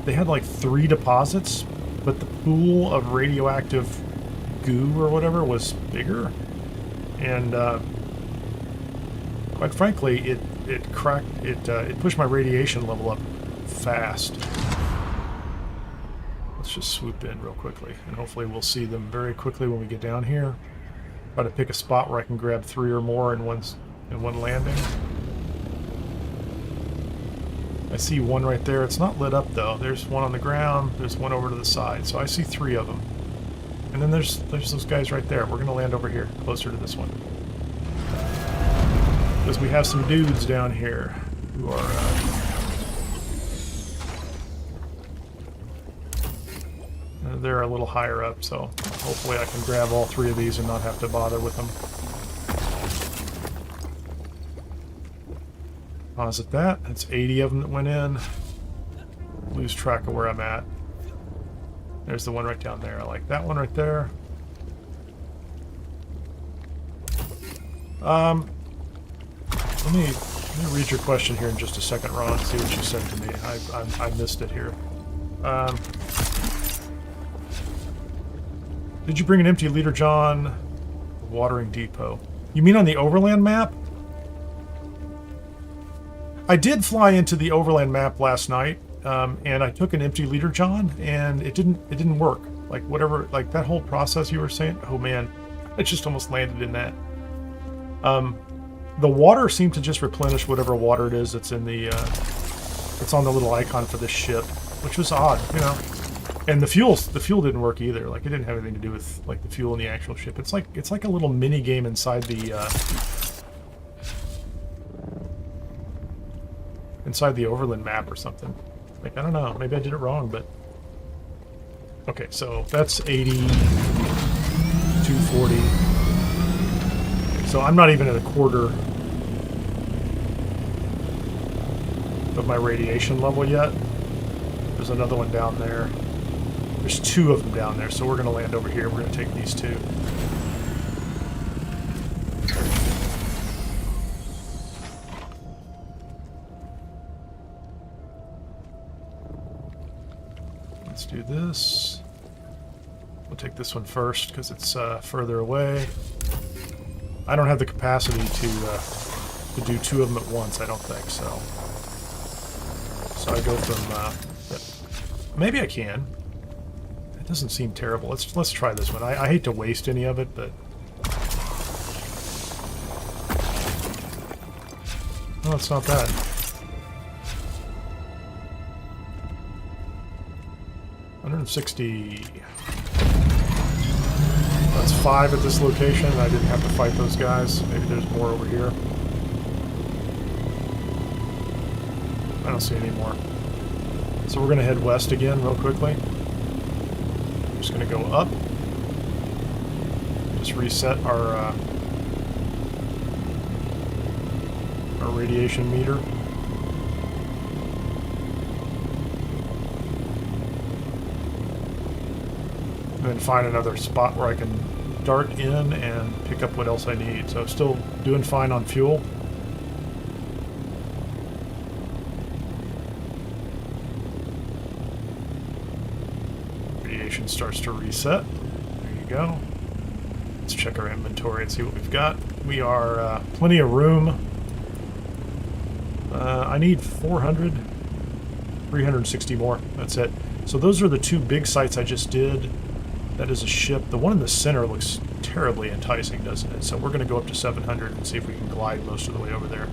they had like 3 deposits, but the pool of radioactive goo or whatever was bigger. And quite frankly, it pushed my radiation level up fast. Let's just swoop in real quickly, and hopefully we'll see them very quickly when we get down here. Try to pick a spot where I can grab 3 or more in one landing. I see one right there. It's not lit up though. There's one on the ground. There's one over to the side. So I see 3 of them. And then there's those guys right there. We're going to land over here, closer to this one. Because we have some dudes down here who are... they're a little higher up, so hopefully I can grab all 3 of these and not have to bother with them. Posit that. That's 80 of them that went in. Lose track of where I'm at. There's the one right down there. I like that one right there. Let me read your question here in just a second, Ron. See what you said to me. I missed it here. Did you bring an empty liter, John? Watering depot. You mean on the overland map? I did fly into the overland map last night. And I took an empty liter, John, and it didn't work. Like whatever, like that whole process you were saying. Oh man, it just almost landed in that. The water seemed to just replenish whatever water it is that's in the. It's on the little icon for this ship, which was odd, you know. And the fuel didn't work either. Like it didn't have anything to do with like the fuel in the actual ship. It's like a little mini game inside the. Inside the overland map or something. Like, I don't know, maybe I did it wrong, but... Okay, so that's 80, 240. So I'm not even at a quarter of my radiation level yet. There's another one down there. There's 2 of them down there, so we're going to land over here. We're going to take these 2. Let's do this. We'll take this one first because it's further away. I don't have the capacity to do 2 of them at once. I don't think so. So I go from. Maybe I can. It doesn't seem terrible. Let's try this one. I hate to waste any of it, but. Oh, it's not bad. $160. That's 5 at this location. I didn't have to fight those guys. Maybe there's more over here. I don't see any more. So we're going to head west again real quickly. I'm just going to go up. Just reset our radiation meter. And then find another spot where I can dart in and pick up what else I need. So still doing fine on fuel. Radiation starts to reset. There you go. Let's check our inventory and see what we've got. We are plenty of room. I need 400, 360 more. That's it. So those are the 2 big sites I just did. That is a ship. The one in the center looks terribly enticing, doesn't it? So we're going to go up to 700 and see if we can glide most of the way over there.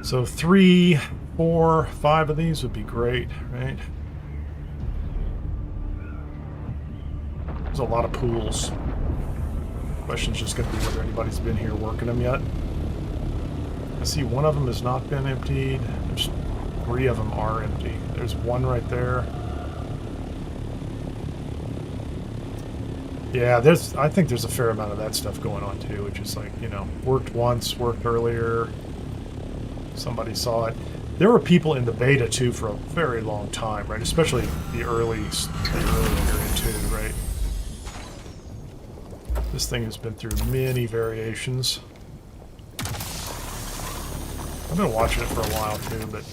So 3, 4, 5 of these would be great, right? There's a lot of pools. Question's just going to be whether anybody's been here working them yet. I see one of them has not been emptied. There's 3 of them are empty. There's one right there. Yeah, I think there's a fair amount of that stuff going on too, which is like, you know, worked once, worked earlier. Somebody saw it. There were people in the beta too for a very long time, right? Especially the early period too, right? This thing has been through many variations. I've been watching it for a while too, but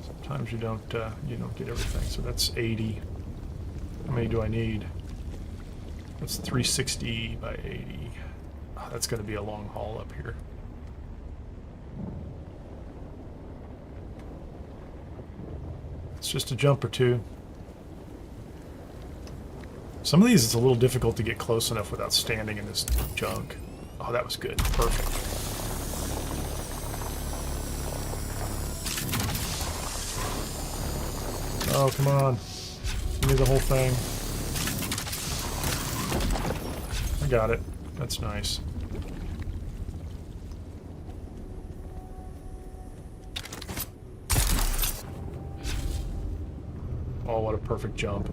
sometimes you don't get everything. So that's 80. How many do I need? That's 360 by 80. Oh, that's going to be a long haul up here. It's just a jump or two. Some of these it's a little difficult to get close enough without standing in this junk. Oh, that was good. Perfect. Oh, come on. Give me the whole thing. I got it. That's nice. Oh, what a perfect jump.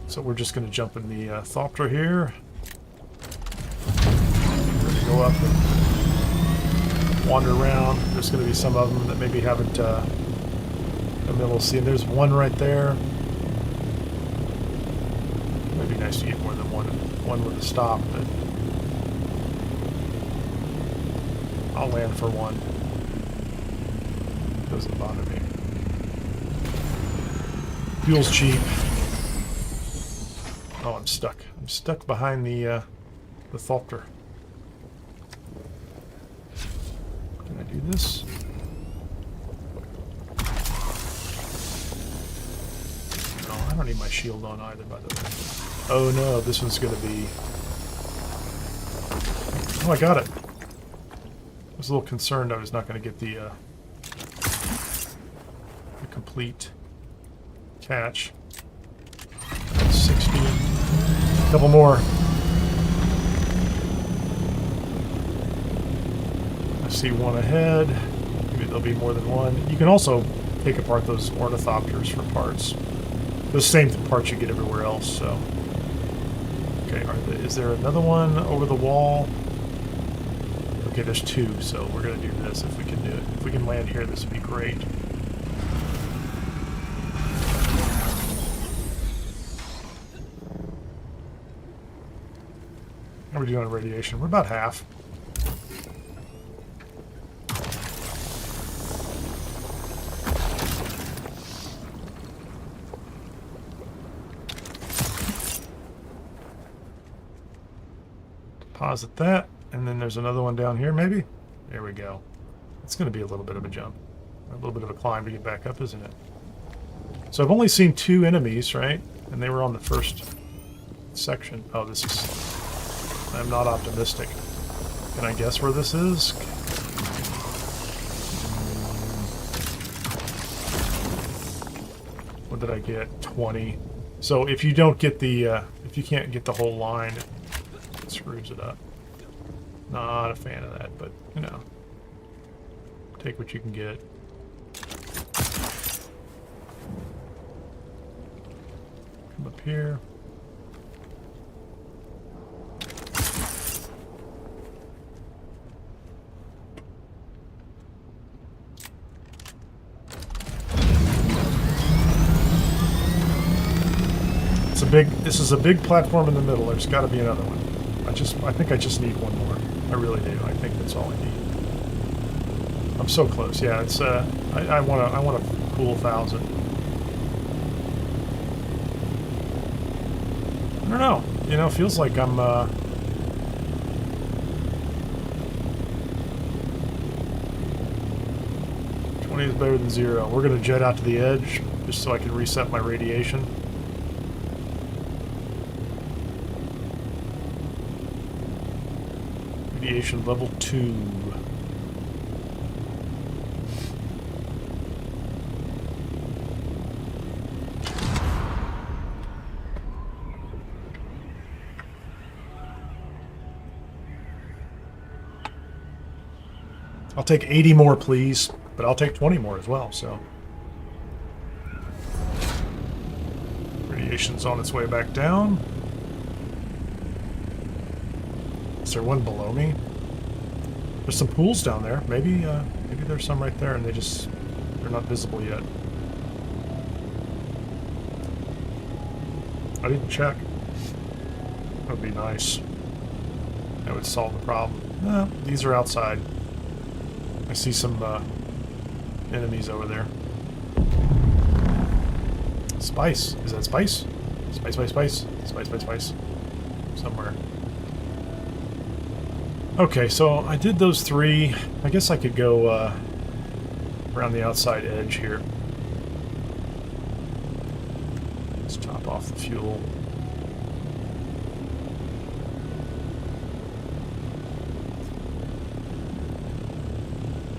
So we're just going to jump in the Thopter here. We're going to go up and wander around. There's going to be some of them that maybe haven't been able to see. And there's one right there. It'd be nice to get more than one with a stop, but I'll land for one. Doesn't bother me. Fuel's cheap. Oh, I'm stuck. I'm stuck behind the Thopter. Can I do this? No, I don't need my shield on either, by the way. Oh no, this one's gonna be... Oh, I got it. I was a little concerned I was not gonna get the complete catch. 60. A couple more. I see one ahead. Maybe there'll be more than one. You can also take apart those ornithopters for parts. Those same parts you get everywhere else, so. Okay, is there another one over the wall? Okay, there's 2, so we're going to do this if we can do it. If we can land here, this would be great. How are we doing on radiation? We're about half. Deposit that, and then there's another one down here, maybe? There we go. It's going to be a little bit of a jump. A little bit of a climb to get back up, isn't it? So I've only seen 2 enemies, right? And they were on the first section. Oh, this is... I'm not optimistic. Can I guess where this is? What did I get? 20. So if you don't get the, if you can't get the whole line, it screws it up. Not a fan of that, but, you know, take what you can get. Come up here. This is a big platform in the middle. There's got to be another one. I think I just need one more. I really do. I think that's all I need. I'm so close. Yeah, it's I want a cool 1,000. I don't know. You know, feels like I'm 20 is better than 0. We're gonna jet out to the edge just so I can reset my radiation. Radiation level 2. I'll take 80 more, please, but I'll take 20 more as well, so. Radiation's on its way back down. Is there one below me? There's some pools down there. Maybe there's some right there and they're not visible yet. I didn't check. That would be nice. That would solve the problem. No, these are outside. I see some enemies over there. Spice. Is that spice? Spice, spice, spice. Spice, spice, spice. Somewhere. Okay, so I did those 3. I guess I could go around the outside edge here. Let's top off the fuel.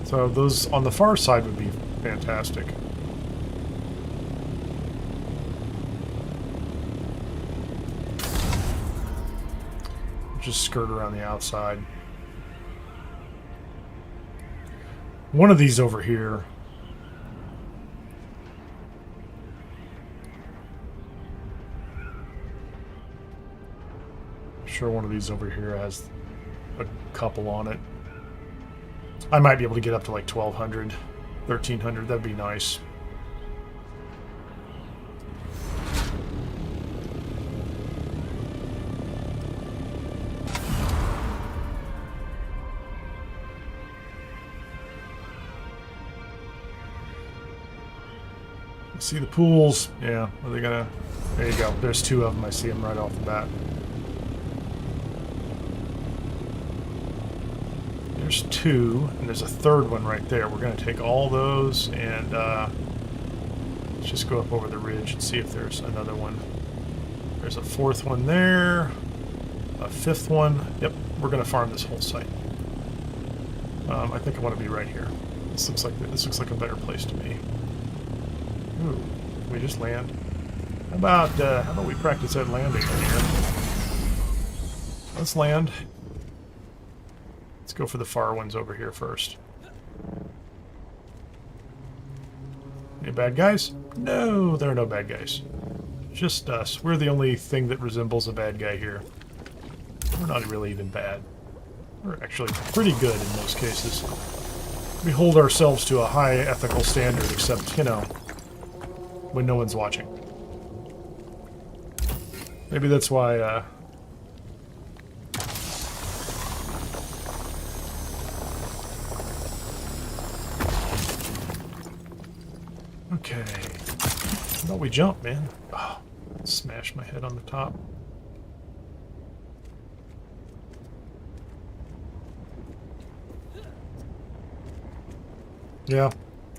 So those on the far side would be fantastic. Just skirt around the outside. One of these over here. I'm sure one of these over here has a couple on it. I might be able to get up to like 1,200, 1,300. That'd be nice. See the pools? Yeah. Are they gonna? There you go. There's 2 of them. I see them right off the bat. There's 2, and there's a 3rd one right there. We're going to take all those and let's just go up over the ridge and see if there's another one. There's a 4th one there, a 5th one. Yep, we're going to farm this whole site. I think I want to be right here. This looks like a better place to me. Ooh, can we just land? How about we practice that landing in here? Let's land. Let's go for the far ones over here first. Any bad guys? No, there are no bad guys. Just us. We're the only thing that resembles a bad guy here. We're not really even bad. We're actually pretty good in most cases. We hold ourselves to a high ethical standard, except, you know, when no one's watching. Maybe that's why, Okay. How about we jump, man? Oh, smash my head on the top. Yeah.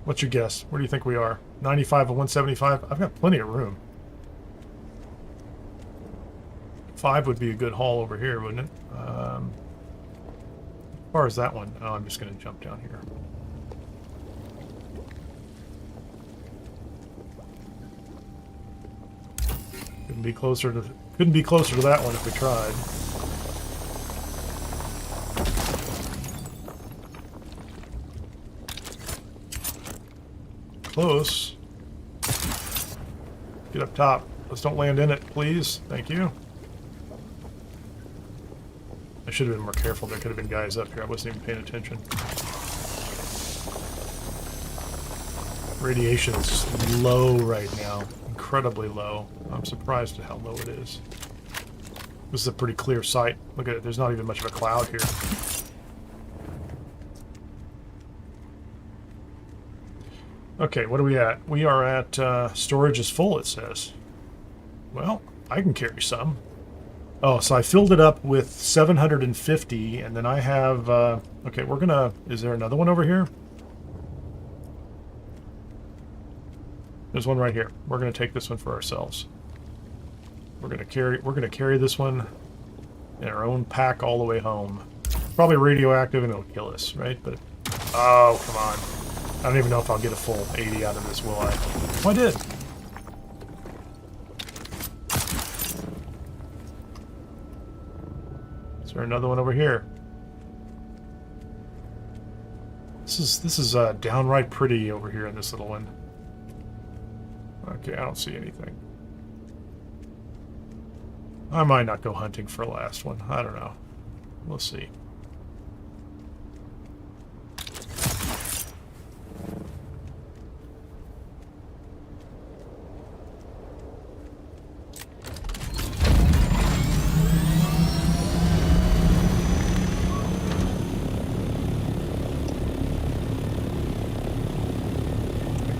What's your guess? Where do you think we are? 95 and 175? I've got plenty of room. 5 would be a good haul over here, wouldn't it? As far as that one? Oh, I'm just going to jump down here. Couldn't be closer to that one if we tried. Close. Get up top. Let's don't land in it, please. Thank you. I should have been more careful. There could have been guys up here. I wasn't even paying attention. Radiation's low right now. Incredibly low. I'm surprised at how low it is. This is a pretty clear sight. Look at it. There's not even much of a cloud here. Okay, what are we at? We are at storage is full, it says. Well, I can carry some. Oh, so I filled it up with 750, and then I have... okay, we're gonna... Is there another one over here? There's one right here. We're gonna take this one for ourselves. We're gonna carry this one in our own pack all the way home. Probably radioactive and it'll kill us, right? But oh, come on. I don't even know if I'll get a full 80 out of this, will I? Oh, I did. Is there another one over here? This is downright pretty over here in this little one. Okay, I don't see anything. I might not go hunting for a last one. I don't know. We'll see.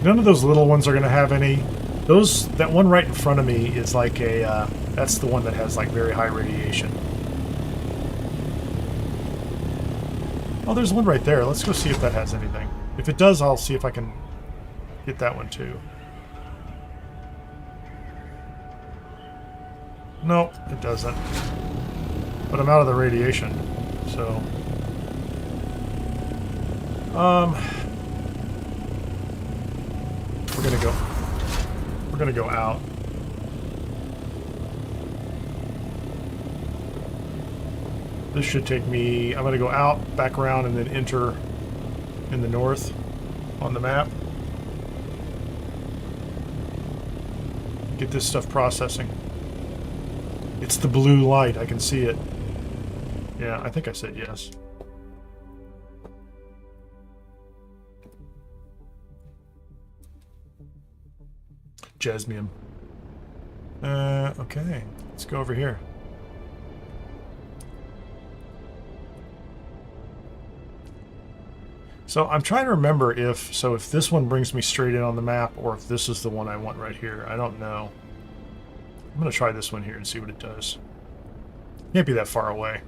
None of those little ones are going to have any. That one right in front of me is like a, that's the one that has like very high radiation. Oh, there's one right there. Let's go see if that has anything. If it does, I'll see if I can get that one too. No, it doesn't. But I'm out of the radiation, so... We're gonna go out. This should take me... I'm gonna go out, back around, and then enter in the north on the map. Get this stuff processing. It's the blue light. I can see it. Yeah, I think I said yes. Jasmium. Okay. Let's go over here. So I'm trying to remember if this one brings me straight in on the map or if this is the one I want right here. I don't know. I'm going to try this one here and see what it does. Can't be that far away.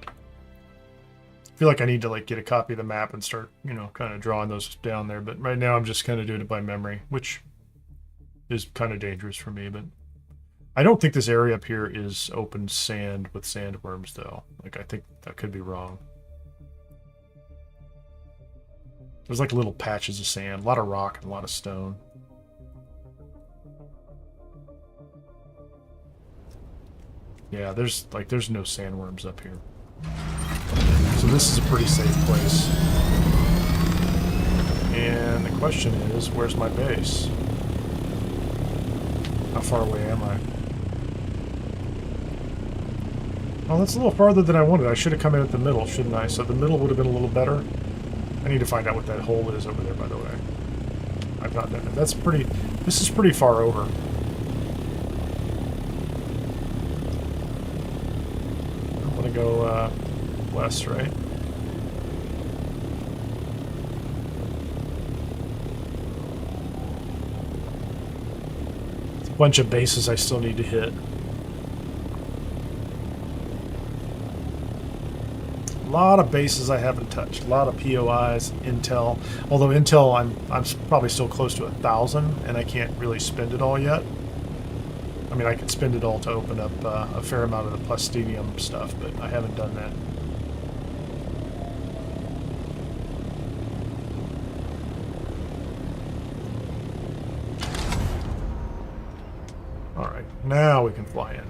I feel like I need to like get a copy of the map and start, you know, kind of drawing those down there. But right now I'm just kind of doing it by memory, which is kind of dangerous for me. But I don't think this area up here is open sand with sandworms, though. Like, I think that could be wrong. There's like little patches of sand, a lot of rock and a lot of stone. Yeah, there's no sandworms up here. So this is a pretty safe place. And the question is, where's my base? How far away am I? Oh, that's a little farther than I wanted. I should have come in at the middle, shouldn't I? So the middle would have been a little better. I need to find out what that hole is over there, by the way. I've not done it. That's pretty... This is pretty far over. I want to go west, right? It's a bunch of bases I still need to hit. A lot of bases I haven't touched. A lot of POIs, Intel. Although Intel, I'm probably still close to 1,000, and I can't really spend it all yet. I mean, I could spend it all to open up a fair amount of the plastinium stuff, but I haven't done that. All right, now we can fly in.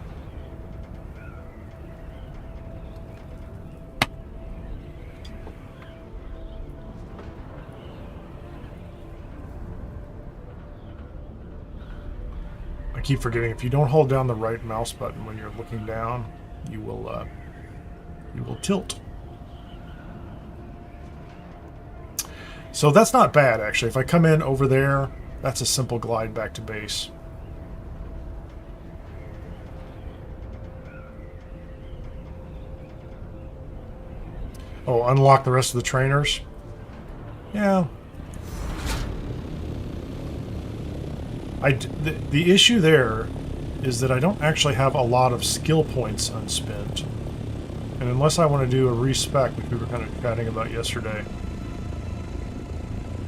I keep forgetting, if you don't hold down the right mouse button when you're looking down, you will tilt. So that's not bad, actually. If I come in over there, that's a simple glide back to base. Oh, unlock the rest of the trainers? Yeah. The issue there is that I don't actually have a lot of skill points unspent. And unless I want to do a respec, which we were kind of chatting about yesterday,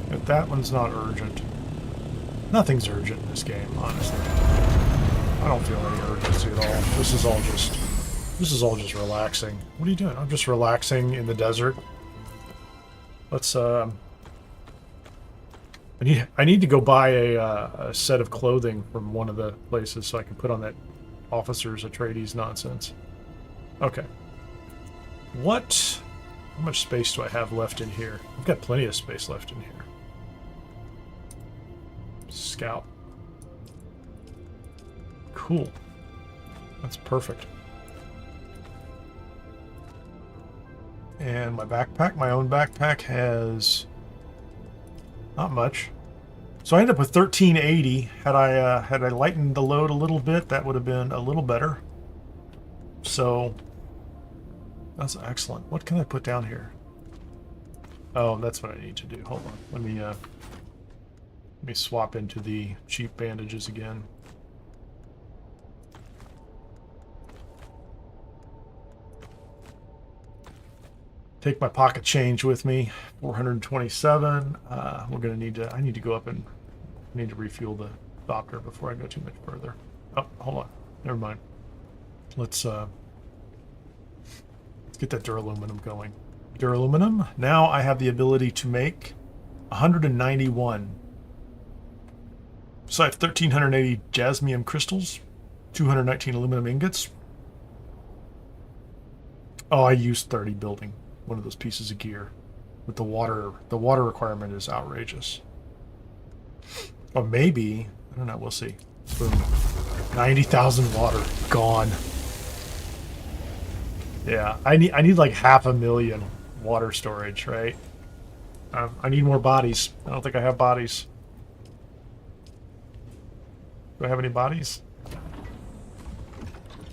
but that one's not urgent. Nothing's urgent in this game, honestly. I don't feel any urgency at all. This is all just relaxing. What are you doing? I'm just relaxing in the desert. Let's I need to go buy a set of clothing from one of the places so I can put on that officer's ATREIDES nonsense. Okay. How much space do I have left in here? I've got plenty of space left in here. Scout. Cool. That's perfect. And my backpack, my own backpack, has not much. So I ended up with 1380. Had I lightened the load a little bit, that would have been a little better. So that's excellent. What can I put down here? Oh, that's what I need to do. Hold on. Let me swap into the cheap bandages again. Take my pocket change with me. 427. We're gonna need to. I need to go up and need to refuel the Doppler before I go too much further. Oh, hold on. Never mind. Let's get that Duraluminum going. Duraluminum. Now I have the ability to make 191. So I have 1,380 jasmium crystals, 219 aluminum ingots. Oh, I used 30 building one of those pieces of gear. With the water requirement is outrageous. Or maybe, I don't know, we'll see. Boom. 90,000 water gone. Yeah, I need like 500,000 water storage, right? I need more bodies. I don't think I have bodies. Do I have any bodies?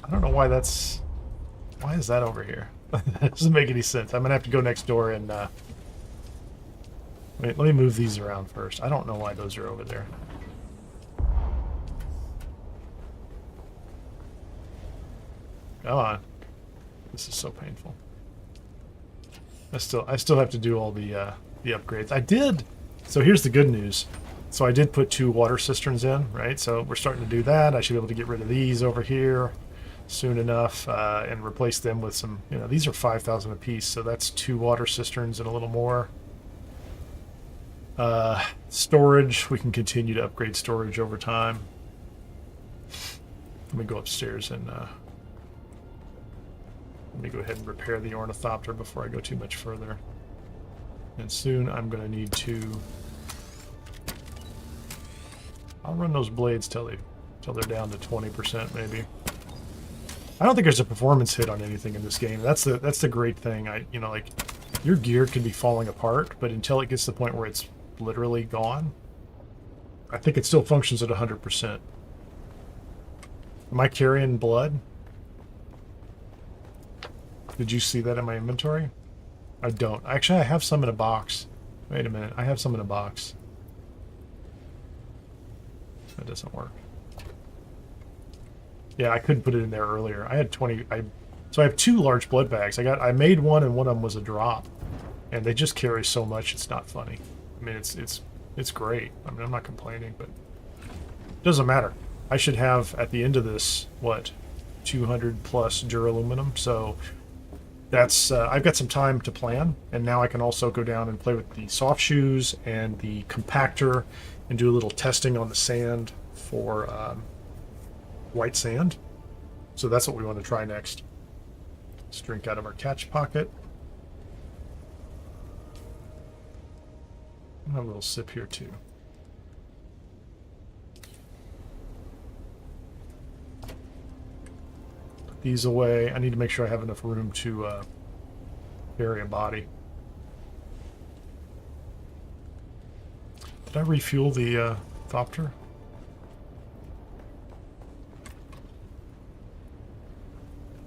I don't know why that's... Why is that over here? That doesn't make any sense. I'm going to have to go next door and... Wait, let me move these around first. I don't know why those are over there. Come on. This is so painful. I still have to do all the upgrades. I did! So here's the good news. So I did put 2 water cisterns in, right? So we're starting to do that. I should be able to get rid of these over here soon enough and replace them with some, you know, these are 5,000 a piece, so that's 2 water cisterns and a little more. Storage, we can continue to upgrade storage over time. Let me go upstairs and let me go ahead and repair the ornithopter before I go too much further. And soon I'm going to need to... I'll run those blades till they're down to 20% maybe. I don't think there's a performance hit on anything in this game. That's the great thing. You know, like, your gear can be falling apart, but until it gets to the point where it's literally gone, I think it still functions at 100%. Am I carrying blood? Did you see that in my inventory? I don't. Actually, I have some in a box. Wait a minute. I have some in a box. That doesn't work. Yeah, I couldn't put it in there earlier. I had 20. So I have 2 large blood bags. I made one, and one of them was a drop, and they just carry so much. It's not funny. I mean, it's great. I mean, I'm not complaining, but it doesn't matter. I should have at the end of this 200 plus Duraluminum. So that's I've got some time to plan, and now I can also go down and play with the soft shoes and the compactor, and do a little testing on the sand for white sand. So that's what we want to try next. Let's drink out of our catch pocket. I'll have a little sip here too. Put these away. I need to make sure I have enough room to carry a body. Did I refuel the Thopter?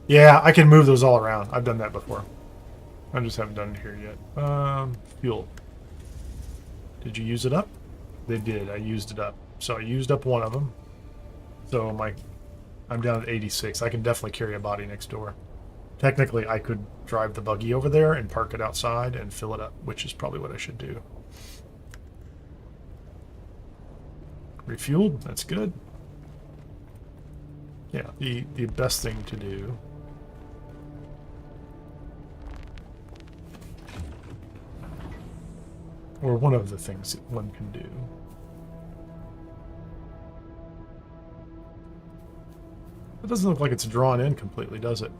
Yeah, I can move those all around. I've done that before. I just haven't done it here yet. Fuel. Did you use it up? They did. I used it up. So I used up one of them. So I'm down at 86. I can definitely carry a body next door. Technically, I could drive the buggy over there and park it outside and fill it up, which is probably what I should do. Refueled? That's good. Yeah, the best thing to do. Or one of the things that one can do. It doesn't look like it's drawn in completely, does it?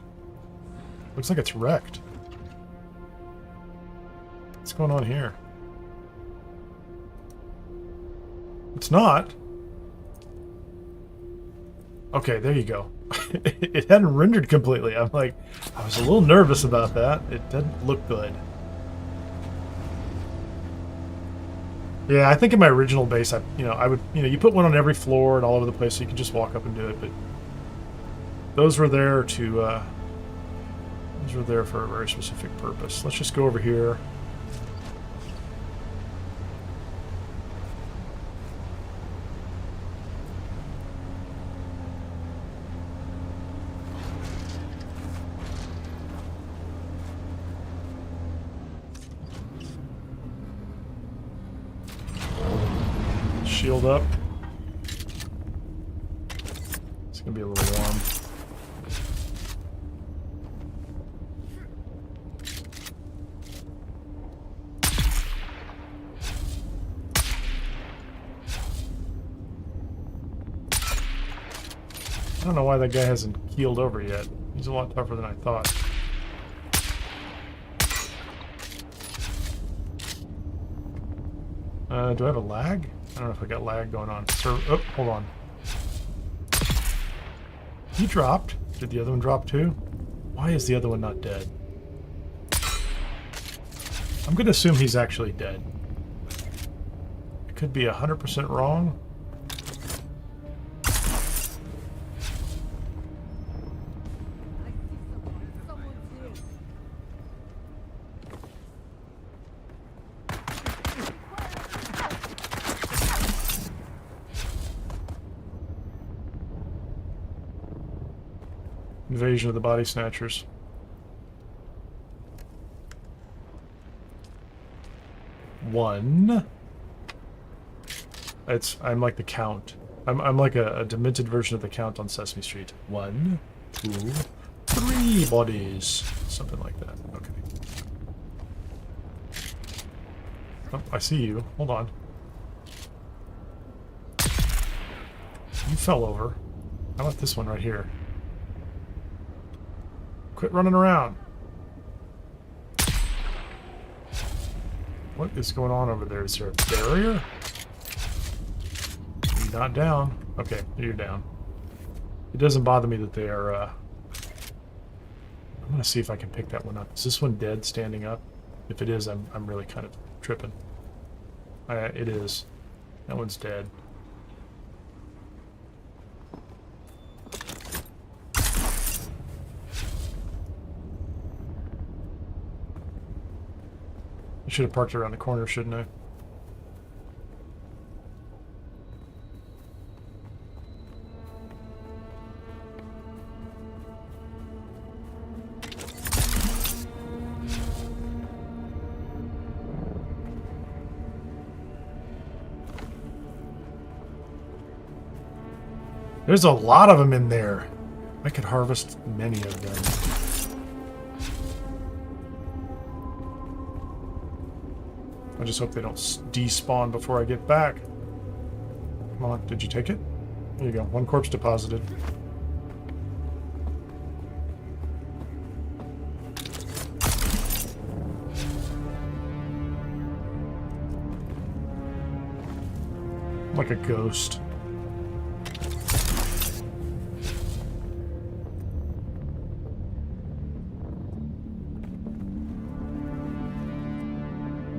Looks like it's wrecked. What's going on here? It's not. Okay, there you go. It hadn't rendered completely. I was a little nervous about that. It didn't look good. Yeah, I think in my original base, you put one on every floor and all over the place, so you can just walk up and do it. But those were there to, those were there for a very specific purpose. Let's just go over here. Shield up. It's gonna be a little warm. I don't know why that guy hasn't keeled over yet. He's a lot tougher than I thought. Do I have a lag? I don't know if I got lag going on. Oh, hold on. He dropped. Did the other one drop too? Why is the other one not dead? I'm going to assume he's actually dead. I could be 100% wrong. Invasion of the Body Snatchers. One. I'm like the Count. I'm like a demented version of the Count on Sesame Street. 1, 2, 3 bodies. Something like that. Okay. Oh, I see you. Hold on. You fell over. How about this one right here? Quit running around. What is going on over there? Is there a barrier? You're not down. Okay, you're down. It doesn't bother me that they are, I'm gonna see if I can pick that one up. Is this one dead standing up? If it is, I'm really kind of tripping. It is. That one's dead. I should have parked around the corner, shouldn't I? There's a lot of them in there. I could harvest many of them. I just hope they don't despawn before I get back. Come on, did you take it? There you go, one corpse deposited. I'm like a ghost.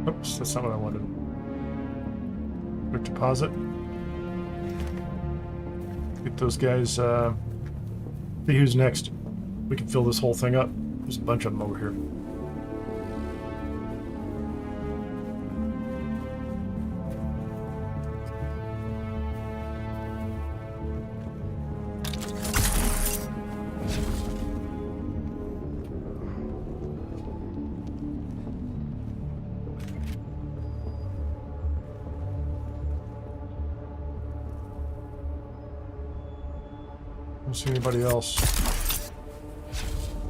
Oops, that's not what I wanted. Quick deposit. Get those guys, see who's next. We can fill this whole thing up. There's a bunch of them over here. don't see anybody else.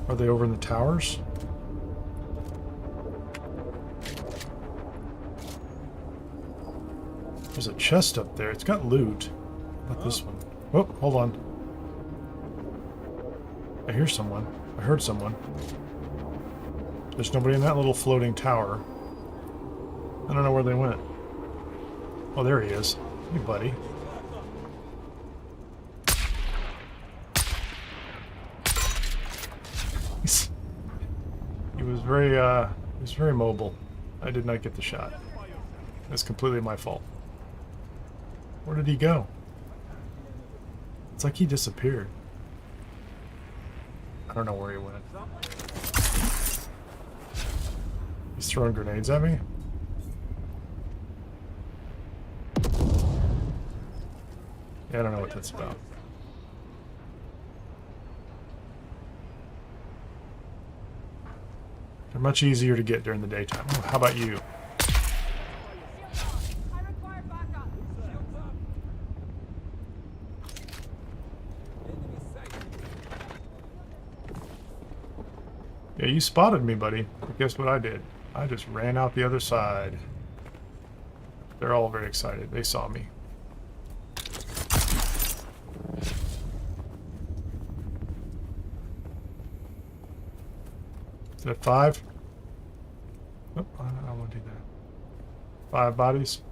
Are they over in the towers? There's a chest up there. It's got loot. Not this one. Oh, hold on. I hear someone. I heard someone. There's nobody in that little floating tower. I don't know where they went. Oh, there he is. Hey, buddy. He was very mobile. I did not get the shot. That's completely my fault. Where did he go? It's like he disappeared. I don't know where he went. He's throwing grenades at me? Yeah, I don't know what that's about. They're much easier to get during the daytime. Oh, how about you? Yeah, you spotted me, buddy. But guess what I did? I just ran out the other side. They're all very excited. They saw me. Is that 5? Oh, I don't want to do that. 5 bodies.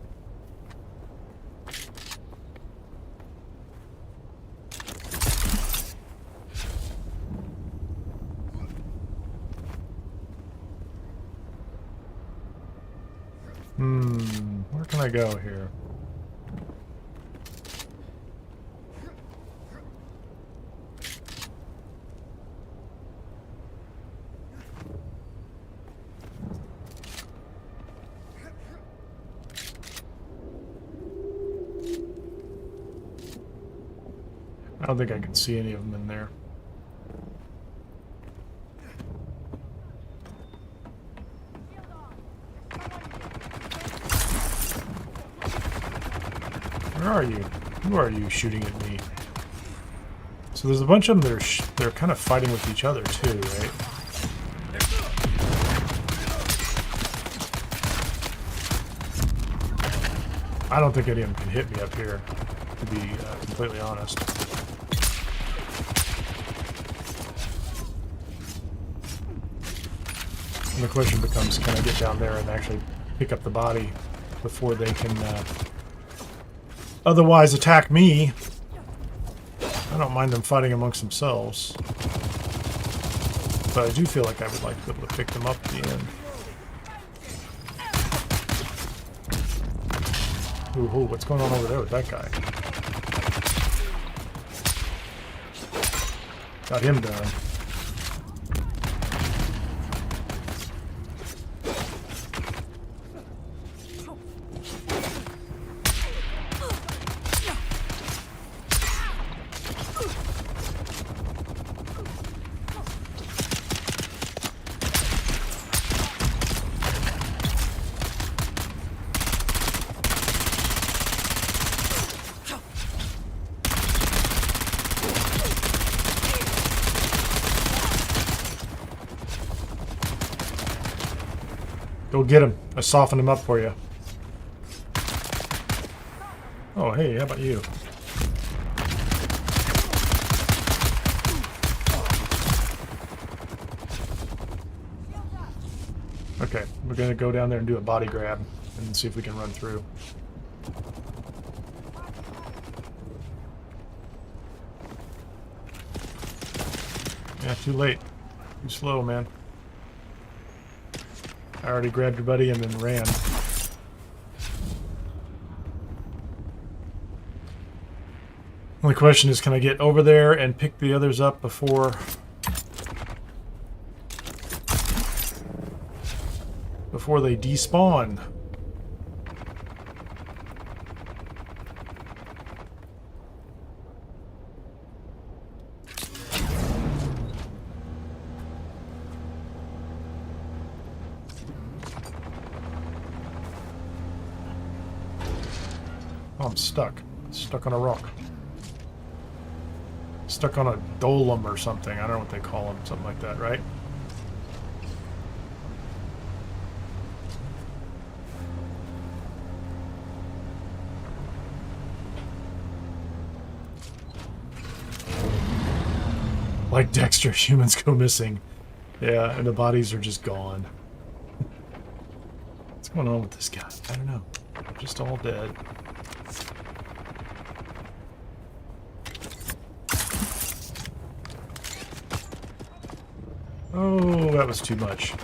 Where can I go here? I don't think I can see any of them in there. Where are you? Who are you shooting at me? So there's a bunch of them that are they're kind of fighting with each other too, right? I don't think any of them can hit me up here, to be completely honest. And the question becomes, can I get down there and actually pick up the body before they can otherwise attack me? I don't mind them fighting amongst themselves. But I do feel like I would like to be able to pick them up at the end. Ooh, what's going on over there with that guy? Got him done. Go get him. I softened him up for you. Oh, hey, how about you? Okay, we're gonna go down there and do a body grab and see if we can run through. Yeah, too late. Too slow, man. I already grabbed your buddy and then ran. Only question is, can I get over there and pick the others up before they despawn? Oh, I'm stuck. Stuck on a rock. Stuck on a dolum or something. I don't know what they call them. Something like that, right? Like Dexter, humans go missing. Yeah, and the bodies are just gone. What's going on with this guy? I don't know. They're just all dead. Oh, that was too much.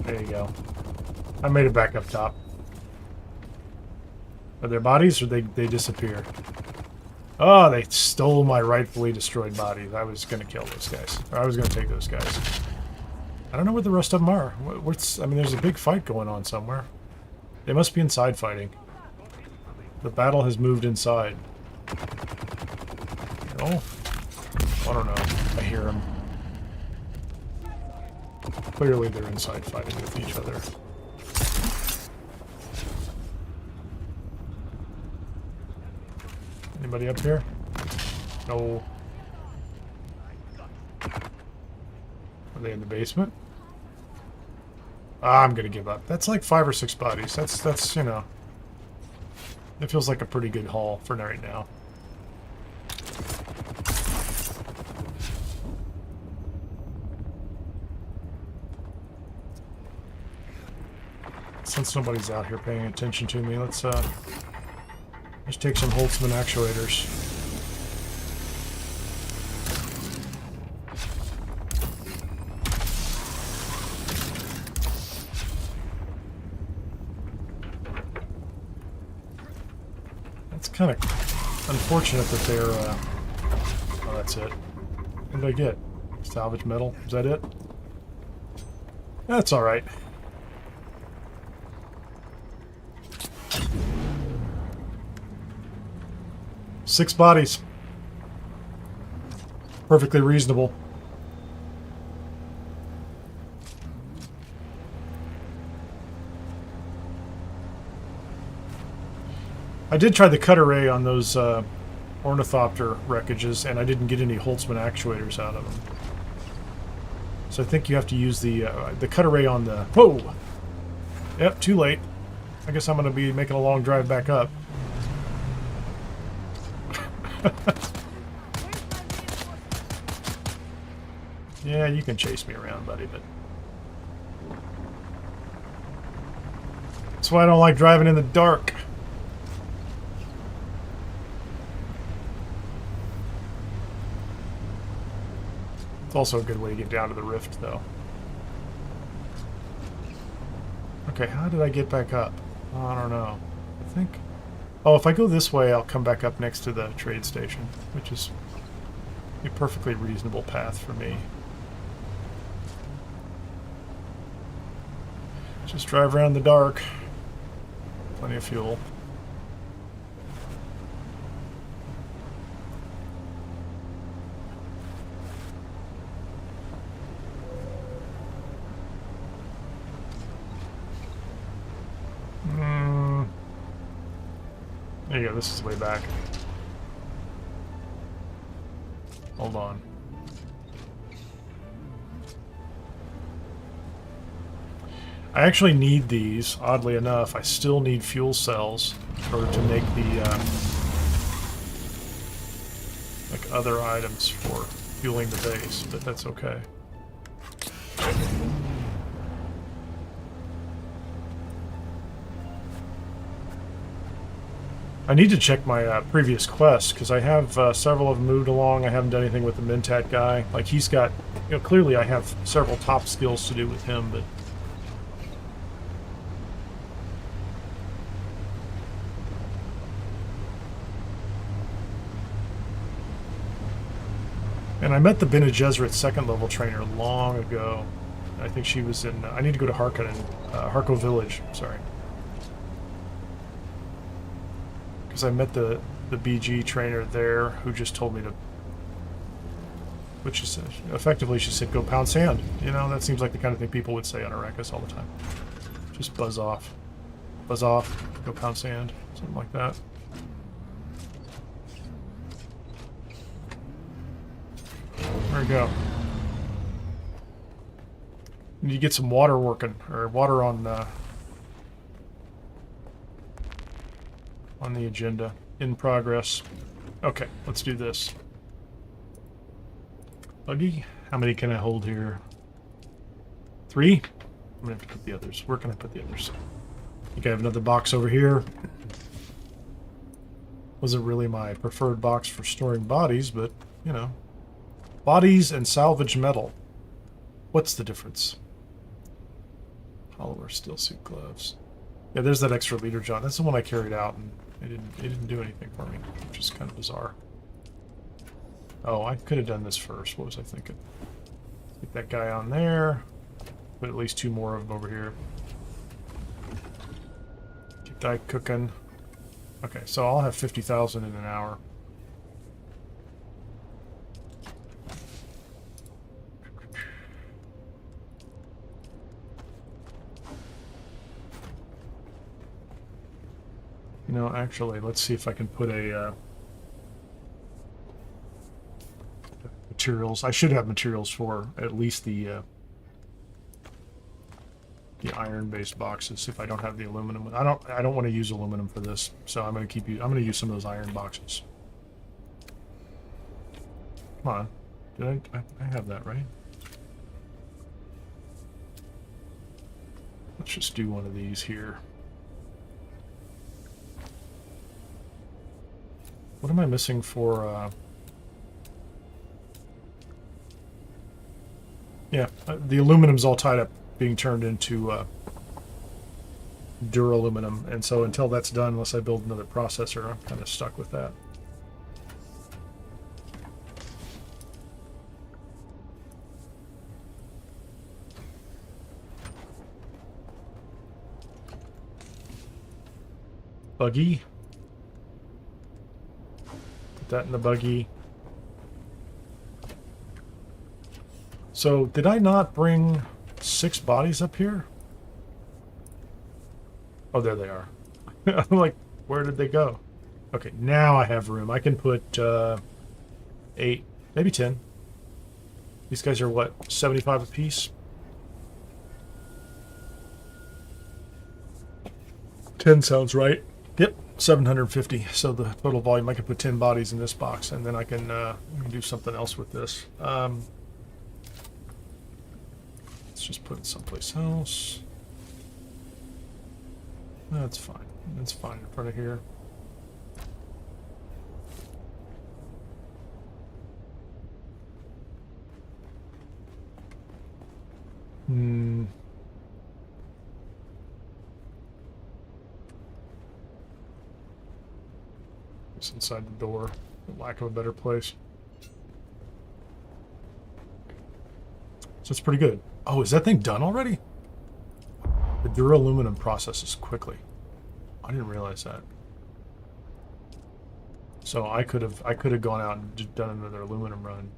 There you go. I made it back up top. Are there bodies or they disappear? Oh, they stole my rightfully destroyed bodies. I was going to kill those guys. Or I was going to take those guys. I don't know where the rest of them are. I mean, there's a big fight going on somewhere. They must be inside fighting. The battle has moved inside. Oh, I don't know. I hear them. Clearly they're inside fighting with each other. Anybody up here? No. Are they in the basement? I'm gonna give up. That's like 5 or 6 bodies. That's you know. It feels like a pretty good haul for right now. Since nobody's out here paying attention to me, let's take some Holtzman actuators. That's kind of unfortunate that they're, oh, that's it. What did I get? Salvage metal? Is that it? That's alright. Six bodies. Perfectly reasonable. I did try the cutter ray on those ornithopter wreckages, and I didn't get any Holtzman actuators out of them. So I think you have to use the cutter ray on the... Whoa! Yep, too late. I guess I'm going to be making a long drive back up. Yeah, you can chase me around, buddy, but... That's why I don't like driving in the dark. It's also a good way to get down to the rift, though. Okay, how did I get back up? Oh, I don't know. I think... Oh, if I go this way, I'll come back up next to the trade station, which is a perfectly reasonable path for me. Just drive around in the dark. Plenty of fuel. There you go, this is the way back. Hold on. I actually need these, oddly enough. I still need fuel cells in order to make the like other items for fueling the base, but that's okay. I need to check my previous quests, because I have several of them moved along. I haven't done anything with the Mentat guy. Like, he's got... You know, clearly I have several top skills to do with him, but... And I met the Bene Gesserit second level trainer long ago. I think she was in... I need to go to Harkonnen, Harko Village, sorry. Because I met the BG trainer there, who just told me to... Which is, effectively, she said, go pound sand. You know, that seems like the kind of thing people would say on Arrakis all the time. Just buzz off. Buzz off, go pound sand. So Something like that. There we go. Need to get some water working, or water on the agenda. In progress. Okay, let's do this. Buggy? How many can I hold here? 3? I'm gonna have to put the others. Where can I put the others? I think I have another box over here. Wasn't really my preferred box for storing bodies, but, you know. Bodies and salvage metal. What's the difference? Hollower steel suit gloves. Yeah, there's that extra leader John. That's the one I carried out, and it didn't do anything for me, which is kind of bizarre. Oh, I could have done this first. What was I thinking? Get that guy on there. Put at least 2 more of them over here. Get that cooking. Okay, so I'll have 50,000 in an hour. You know, actually, let's see if I can put a materials. I should have materials for at least the iron-based boxes if I don't have the aluminum. I don't want to use aluminum for this, so I'm going to use some of those iron boxes. Come on, did I have that right? Let's just do one of these here. What am I missing for, yeah, the aluminum's all tied up being turned into Duraluminum, and so until that's done, unless I build another processor, I'm kind of stuck with that. Buggy. Put that in the buggy. So, did I not bring 6 bodies up here? Oh, there they are. I'm like, where did they go? Okay, now I have room. I can put 8, maybe 10. These guys are what, 75 apiece? 10 sounds right. Yep, 750. So the total volume, I can put 10 bodies in this box, and then I can do something else with this. Let's just put it someplace else. That's fine. That's fine in front of here. It's inside the door, for lack of a better place. So it's pretty good. Oh, is that thing done already? The Duraluminum processes quickly. I didn't realize that. So I could have gone out and just done another aluminum run.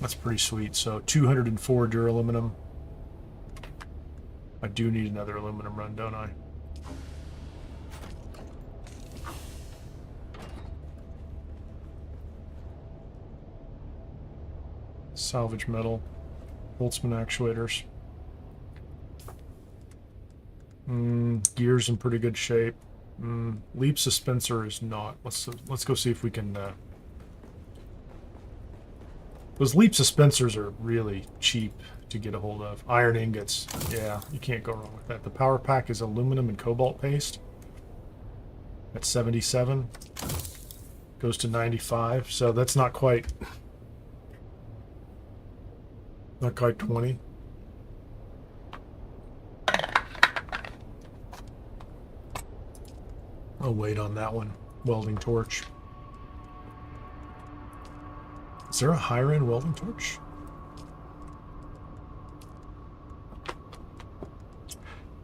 That's pretty sweet. So 204 Duraluminum. I do need another aluminum run, don't I? Salvage metal. Boltzmann actuators. Gear's in pretty good shape. Leap dispenser is not. Let's go see if we can. Those leap dispensers are really cheap to get a hold of. Iron ingots. Yeah, you can't go wrong with that. The power pack is aluminum and cobalt paste. At 77. Goes to 95. So that's not quite 20. I'll wait on that one. Welding torch. Is there a higher end welding torch?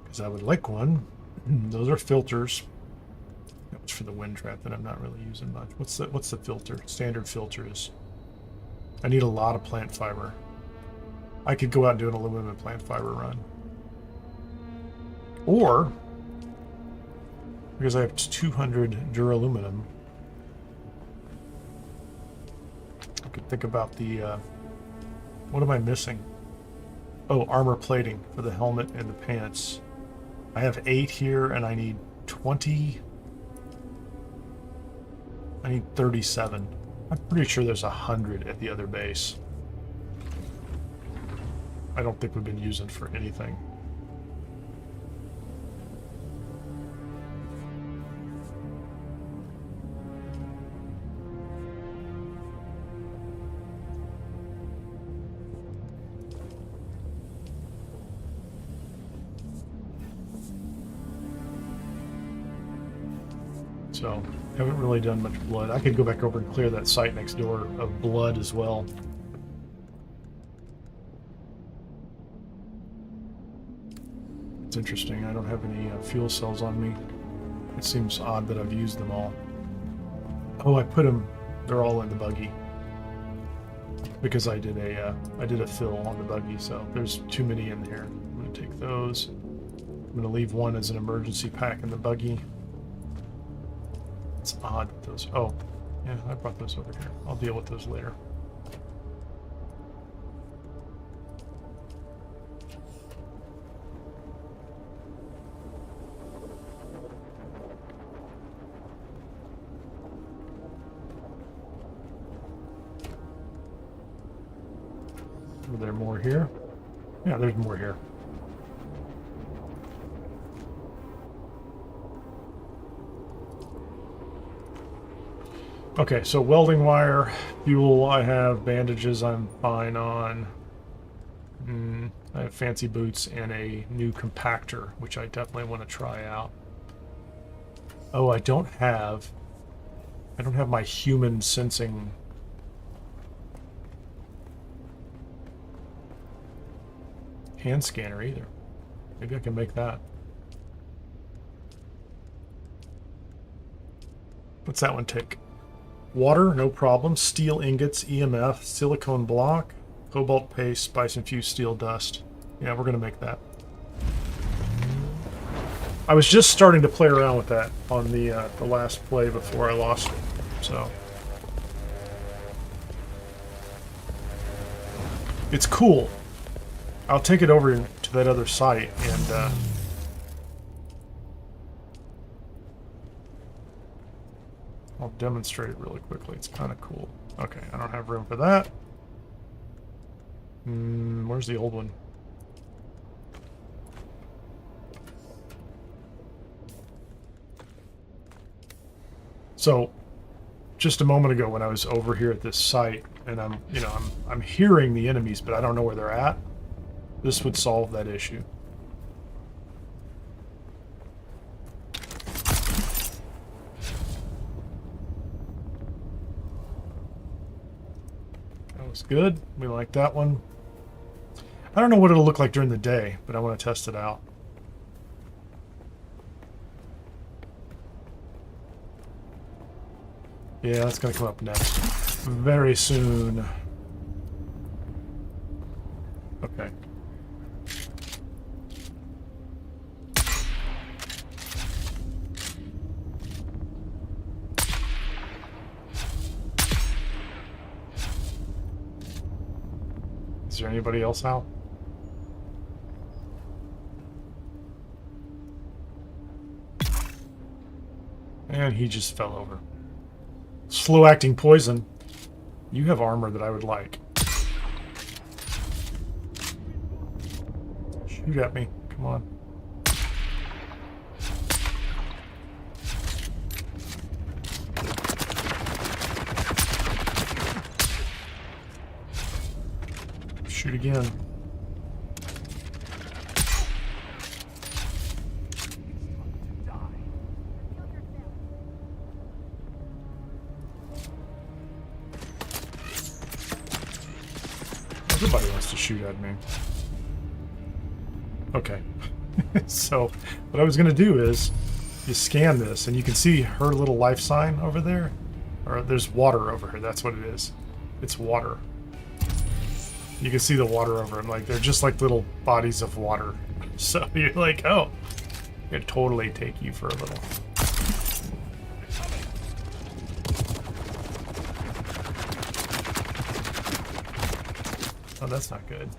Because I would like one. Those are filters. That was for the wind trap that I'm not really using much. What's the filter? Standard filter is. I need a lot of plant fiber. I could go out and do an aluminum and plant fiber run. Or because I have 200 Duraluminum. I could think about the... what am I missing? Oh, armor plating for the helmet and the pants. I have 8 here, and I need 20... I need 37. I'm pretty sure there's 100 at the other base. I don't think we've been using for anything. So, haven't really done much blood. I could go back over and clear that site next door of blood as well. It's interesting. I don't have any fuel cells on me. It seems odd that I've used them all. Oh, I put them... They're all in the buggy. Because I did a fill on the buggy, so there's too many in there. I'm going to take those. I'm going to leave one as an emergency pack in the buggy. It's odd with those. Oh, yeah, I brought those over here. I'll deal with those later. Are there more here? Yeah, there's more here. Okay, so welding wire, fuel, I have bandages I'm fine on. I have fancy boots and a new compactor, which I definitely want to try out. Oh, I don't have my human sensing. Hand scanner either. Maybe I can make that. What's that one take? Water, no problem. Steel ingots, EMF, silicone block, cobalt paste, spice infused steel dust. Yeah, we're gonna make that. I was just starting to play around with that on the last play before I lost it. So it's cool. I'll take it over to that other site and I'll demonstrate it really quickly. It's kind of cool. Okay, I don't have room for that. Where's the old one? So, just a moment ago when I was over here at this site, and I'm hearing the enemies, but I don't know where they're at. This would solve that issue. Good. We like that one. I don't know what it'll look like during the day, but I want to test it out. Yeah, that's going to come up next. Very soon. Okay. Is there anybody else out? And he just fell over. Slow-acting poison. You have armor that I would like. Shoot at me. Come on. Shoot again. Everybody wants to shoot at me. Okay. So, what I was going to do is, you scan this, and you can see her little life sign over there. Or there's water over here. That's what it is. It's water. You can see the water over them. Like, they're just like little bodies of water. So you're like, oh, I could totally take you for a little. Oh, that's not good.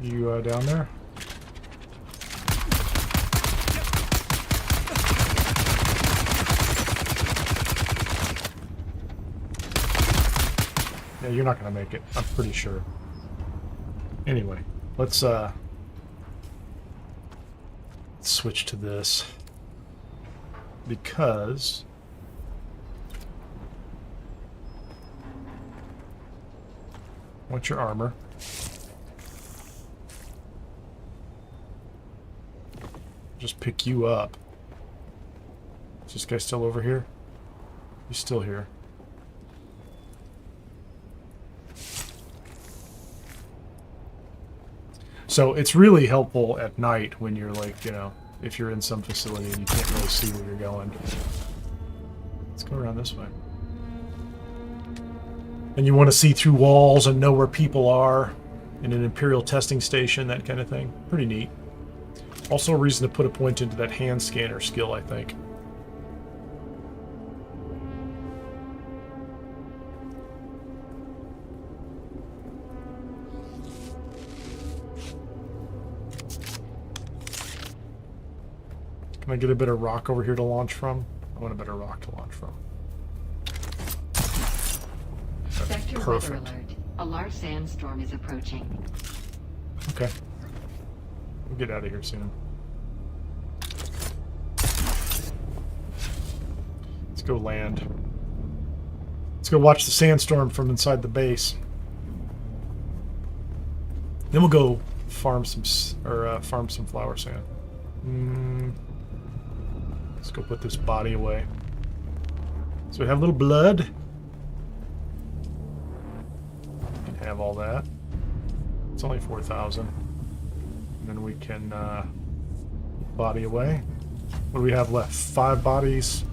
You down there? Yeah, you're not going to make it. I'm pretty sure. Anyway, let's switch to this. Because what's your armor? Just pick you up. Is this guy still over here? He's still here. So it's really helpful at night when you're like, you know, if you're in some facility and you can't really see where you're going. Let's go around this way. And you want to see through walls and know where people are in an Imperial Testing Station, that kind of thing. Pretty neat. Also a reason to put a point into that hand scanner skill, I think. Can I get a bit of rock over here to launch from? I want a better rock to launch from. Sector weather Perfect. alert. A large sandstorm is approaching. Okay. We'll get out of here soon. Let's go land. Let's go watch the sandstorm from inside the base. Then we'll go farm some farm some flower sand. Let's go put this body away. So we have a little blood. Can have all that. It's only 4,000. And then we can body away. What do we have left? 5 bodies.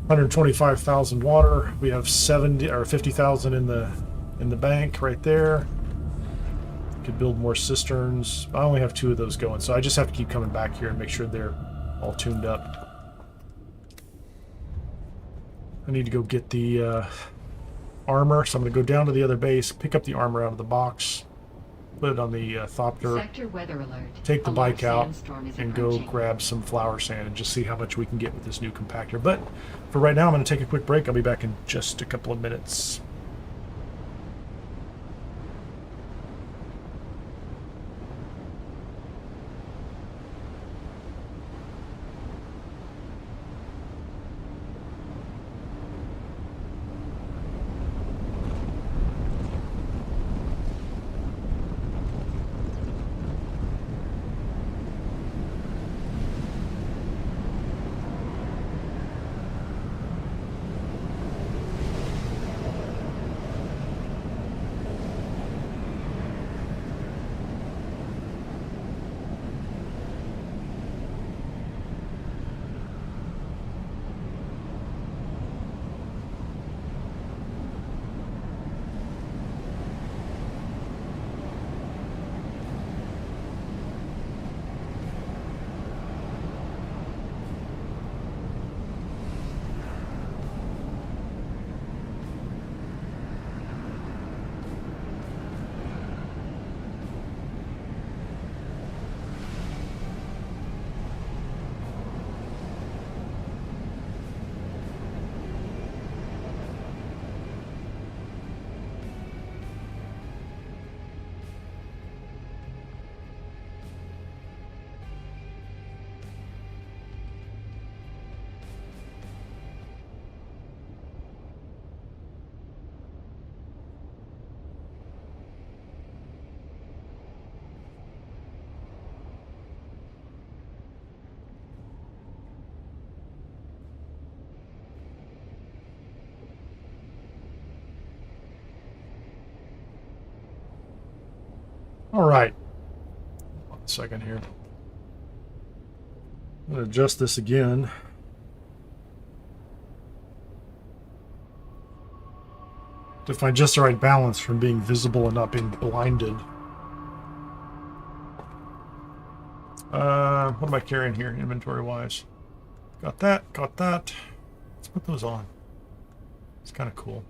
125,000 water. We have 70 or 50,000 in the bank right there. Could build more cisterns. I only have 2 of those going, so I just have to keep coming back here and make sure they're all tuned up. I need to go get the armor, so I'm going to go down to the other base, pick up the armor out of the box, put it on the thopter, Sector weather alert. take the A large bike out, sandstorm is and go approaching. grab some flower sand and just see how much we can get with this new compactor. But for right now, I'm going to take a quick break. I'll be back in just a couple of minutes. All right. 1 second here. I'm going to adjust this again. To find just the right balance from being visible and not being blinded. What am I carrying here, inventory-wise? Got that, got that. Let's put those on. It's kind of cool.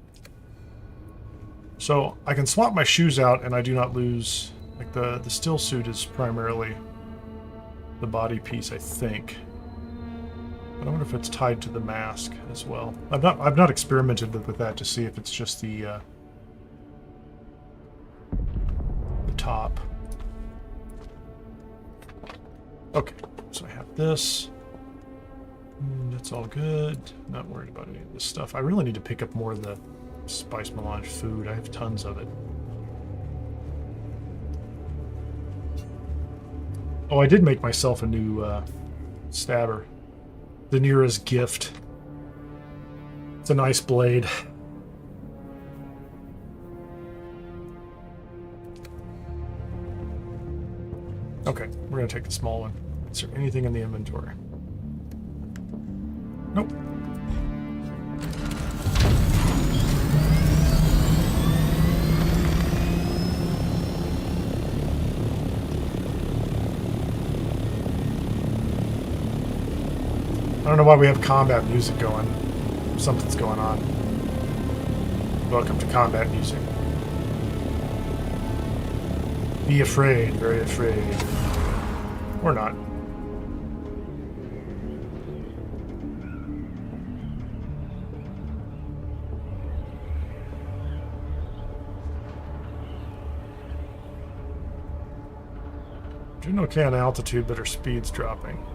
So I can swap my shoes out and I do not lose... Like the still suit is primarily the body piece, I think. But I wonder if it's tied to the mask as well. I've not experimented with that to see if it's just the top. Okay, so I have this. That's all good. Not worried about any of this stuff. I really need to pick up more of the spice melange food. I have tons of it. Oh, I did make myself a new stabber. Daenerys' gift. It's a nice blade. Okay, we're gonna take the small one. Is there anything in the inventory? Nope. I don't know why we have combat music going. Something's going on. Welcome to combat music. Be afraid, very afraid. Or not. Doing okay on altitude, but our speed's dropping.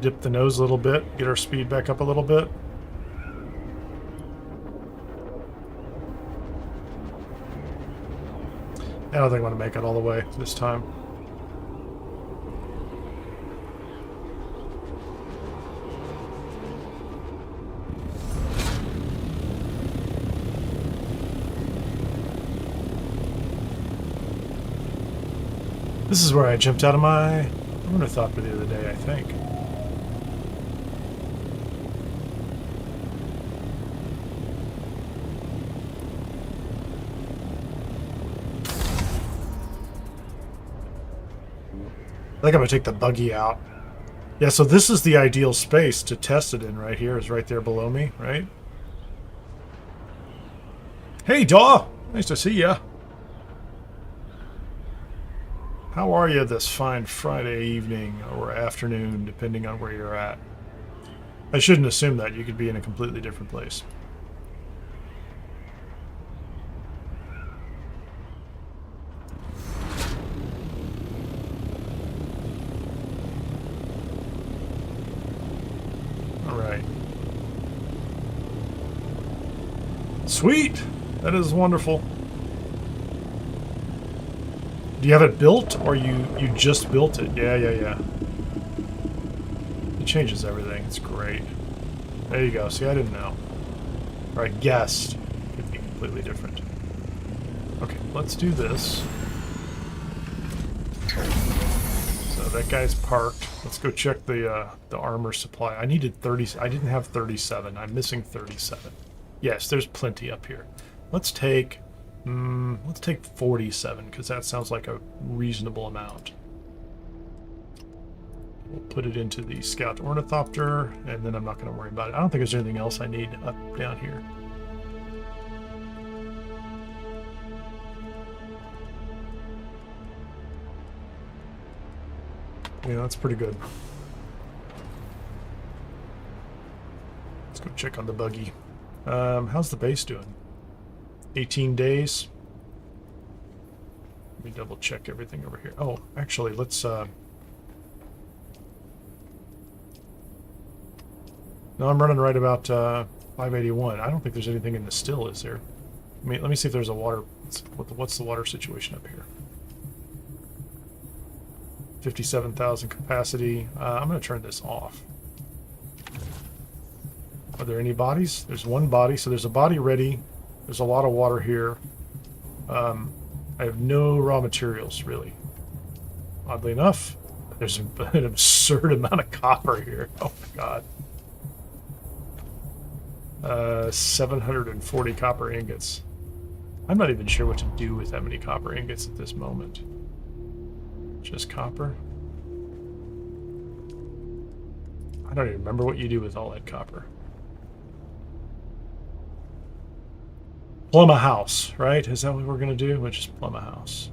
Dip the nose a little bit, get our speed back up a little bit. I don't think I'm going to make it all the way this time. This is where I jumped out of my ornithopter the other day, I think. I think I'm going to take the buggy out. Yeah, so this is the ideal space to test it in right here. Is right there below me, right? Hey, Daw! Nice to see ya. How are you this fine Friday evening or afternoon, depending on where you're at? I shouldn't assume that. You could be in a completely different place. Sweet! That is wonderful. Do you have it built, or you just built it? Yeah. It changes everything. It's great. There you go. See, I didn't know. Or I guessed. It could be completely different. Okay, let's do this. So that guy's parked. Let's go check the armor supply. I needed 30. I didn't have 37. I'm missing 37. Yes, there's plenty up here. Let's take 47 because that sounds like a reasonable amount. We'll put it into the scout ornithopter, and then I'm not going to worry about it. I don't think there's anything else I need up down here. Yeah, that's pretty good. Let's go check on the buggy. How's the base doing? 18 days. Let me double check everything over here. Oh, actually, let's no, I'm running right about 581. I don't think there's anything in the still, is there? Let me see if there's a water. What's the water situation up here? 57,000 capacity. I'm going to turn this off. Are there any bodies? There's one body, so there's a body ready. There's a lot of water here. I have no raw materials, really. Oddly enough, there's an absurd amount of copper here. Oh my god. 740 copper ingots. I'm not even sure what to do with that many copper ingots at this moment. Just copper. I don't even remember what you do with all that copper. Plumb a house, right? Is that what we're gonna do? We'll just plumb a house.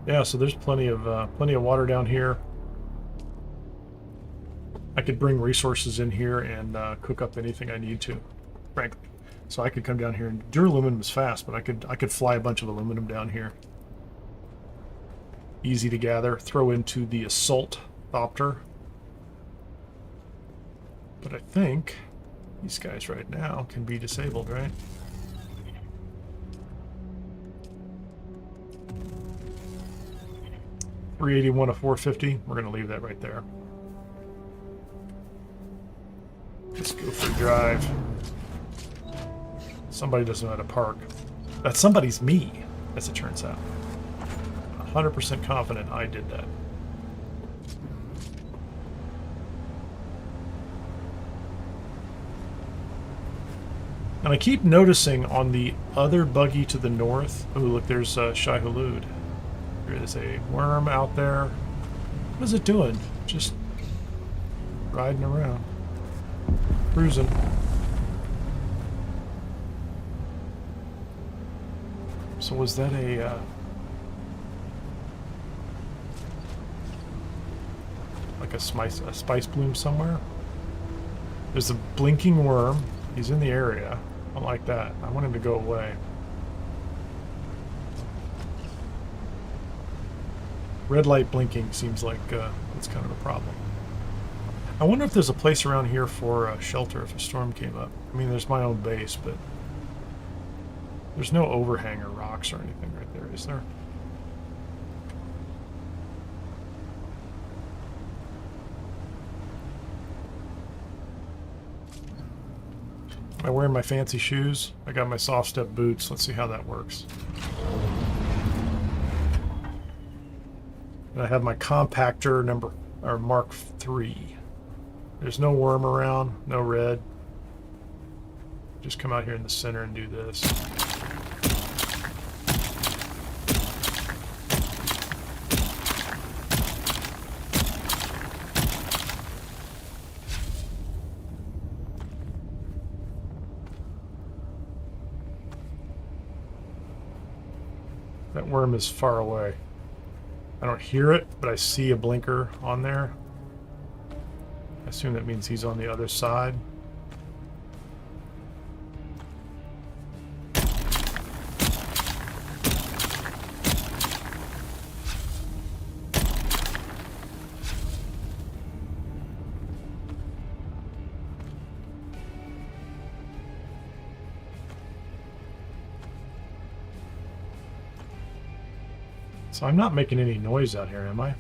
Yeah, so there's plenty of water down here. I could bring resources in here and cook up anything I need to, frankly. So I could come down here and Duraluminum is fast, but I could fly a bunch of aluminum down here. Easy to gather. Throw into the assault thopter. But I think these guys right now can be disabled, right? $381 to $450. We're going to leave that right there. Let's go for a drive. Somebody doesn't know how to park. That somebody's me, as it turns out. 100% confident I did that. And I keep noticing on the other buggy to the north. Oh, look, there's Shai'Hulud. There is a worm out there. What is it doing? Just riding around. Cruising. So was that a... like a spice bloom somewhere? There's a blinking worm. He's in the area. I don't like that. I want him to go away. Red light blinking seems like it's kind of a problem. I wonder if there's a place around here for shelter if a storm came up. I mean, there's my own base, but there's no overhang or rocks or anything right there, is there? Am I wearing my fancy shoes? I got my soft step boots. Let's see how that works. And I have my compactor Mark III. There's no worm around, no red. Just come out here in the center and do this. That worm is far away. I don't hear it, but I see a blinker on there. I assume that means he's on the other side. So I'm not making any noise out here, am I?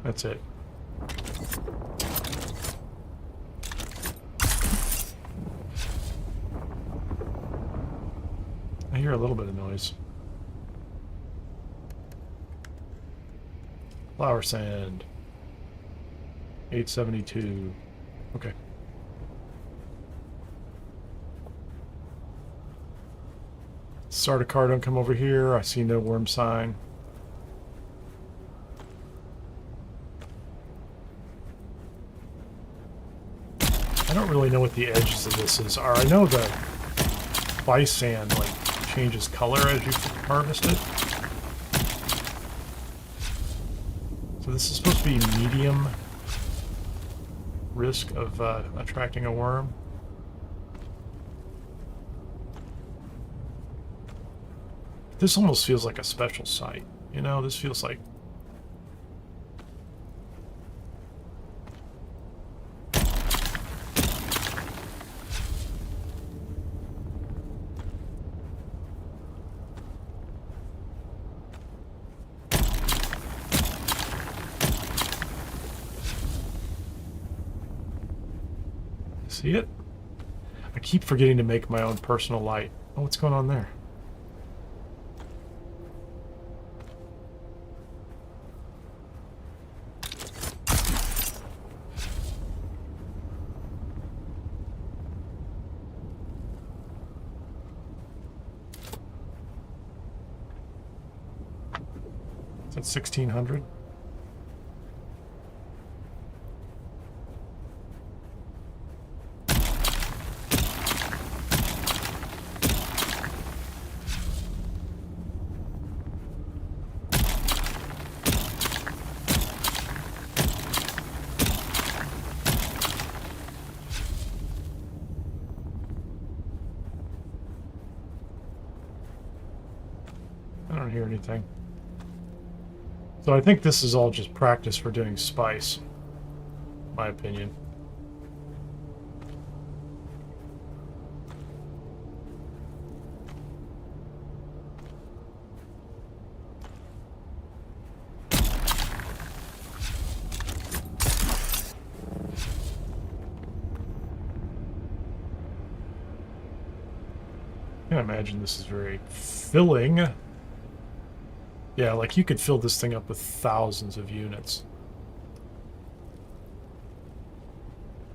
That's it. I hear a little bit of noise. Flower sand. 872. Okay. Start a car, don't come over here. I see no worm sign. I don't really know what the edges of this are. I know the spice sand like changes color as you harvest it. So this is supposed to be medium risk of attracting a worm. This almost feels like a special site. You know, this feels like... See it? I keep forgetting to make my own personal light. Oh, what's going on there? That's 1,600. I don't hear anything. So I think this is all just practice for doing spice, in my opinion. I can imagine this is very filling. Yeah, like you could fill this thing up with thousands of units.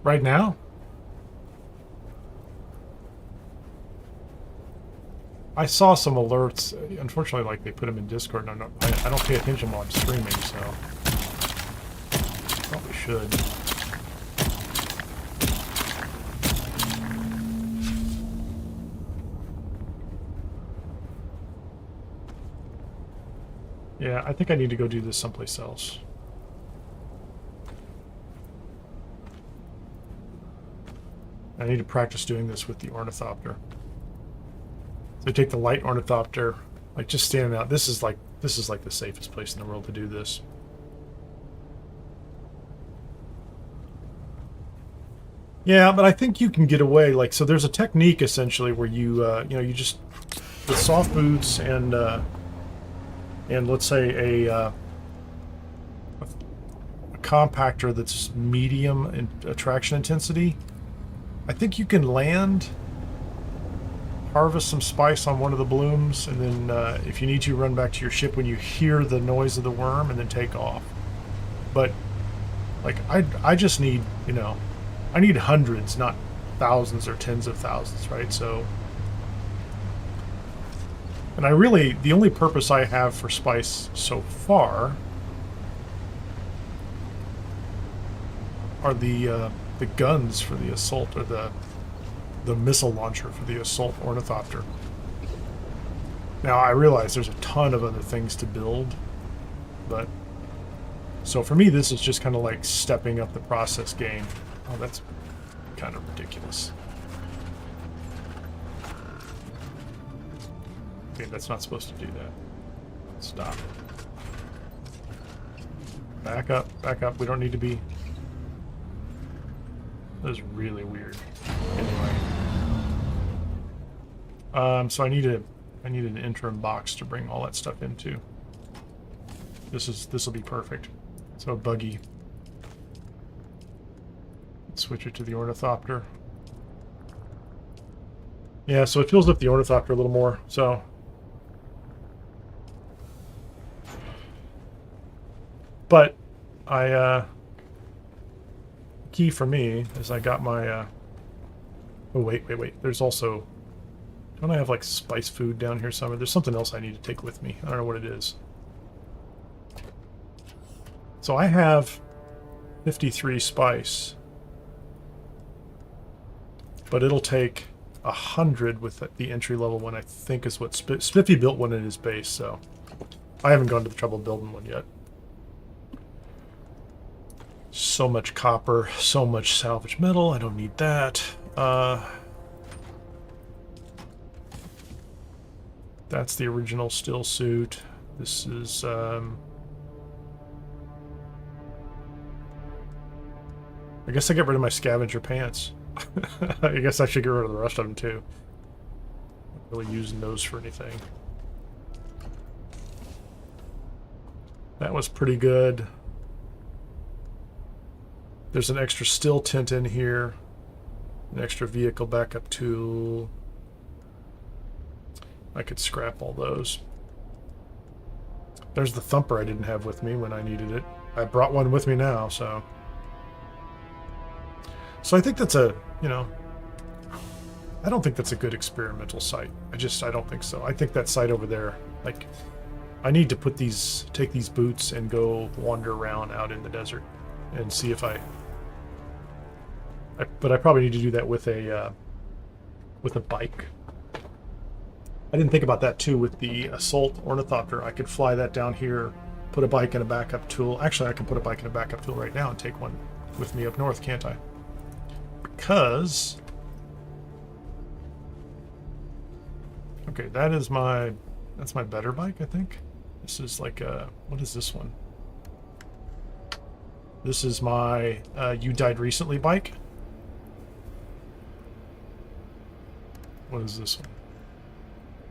Right now? I saw some alerts. Unfortunately, like they put them in Discord, and I don't pay attention while I'm streaming, so probably should. Yeah, I think I need to go do this someplace else. I need to practice doing this with the ornithopter. So take the light ornithopter, like just standing out. This is like the safest place in the world to do this. Yeah, but I think you can get away. Like, so there's a technique essentially where you you just with soft boots and let's say a compactor that's medium in attraction intensity. I think you can land, harvest some spice on one of the blooms, and then if you need to, run back to your ship when you hear the noise of the worm, and then take off. But like I just need, I need hundreds, not thousands or tens of thousands, right? So, and the only purpose I have for spice so far are the guns for the assault, or the missile launcher for the assault ornithopter. Now I realize there's a ton of other things to build, but so for me this is just kind of like stepping up the process game. Oh, that's kind of ridiculous. Okay, that's not supposed to do that. Stop. Back up, back up. We don't need to be... That is really weird. Anyway. So I need an interim box to bring all that stuff into. This will be perfect. So a buggy. Switch it to the ornithopter. Yeah, so it fills up the ornithopter a little more, so... But key for me is I got my oh wait, there's also, don't I have like spice food down here somewhere? There's something else I need to take with me. I don't know what it is. So I have 53 spice, but it'll take 100 with the entry level one, I think is what Spiffy built one in his base, so I haven't gone to the trouble of building one yet. So much copper, so much salvage metal, I don't need that. That's the original still suit. This is I guess I get rid of my scavenger pants. I guess I should get rid of the rest of them too. Not really using those for anything. That was pretty good. There's an extra still tent in here. An extra vehicle backup tool. I could scrap all those. There's the thumper I didn't have with me when I needed it. I brought one with me now, so... So I think that's a, I don't think that's a good experimental site. I don't think so. I think that site over there, like, I need to take these boots and go wander around out in the desert and see if but I probably need to do that with a bike. I didn't think about that too with the assault ornithopter. I could fly that down here, put a bike and a backup tool. Actually, I can put a bike and a backup tool right now and take one with me up north, can't I? Because okay, that's my better bike, I think. This is like what is this one? This is my You Died Recently bike. What is this one?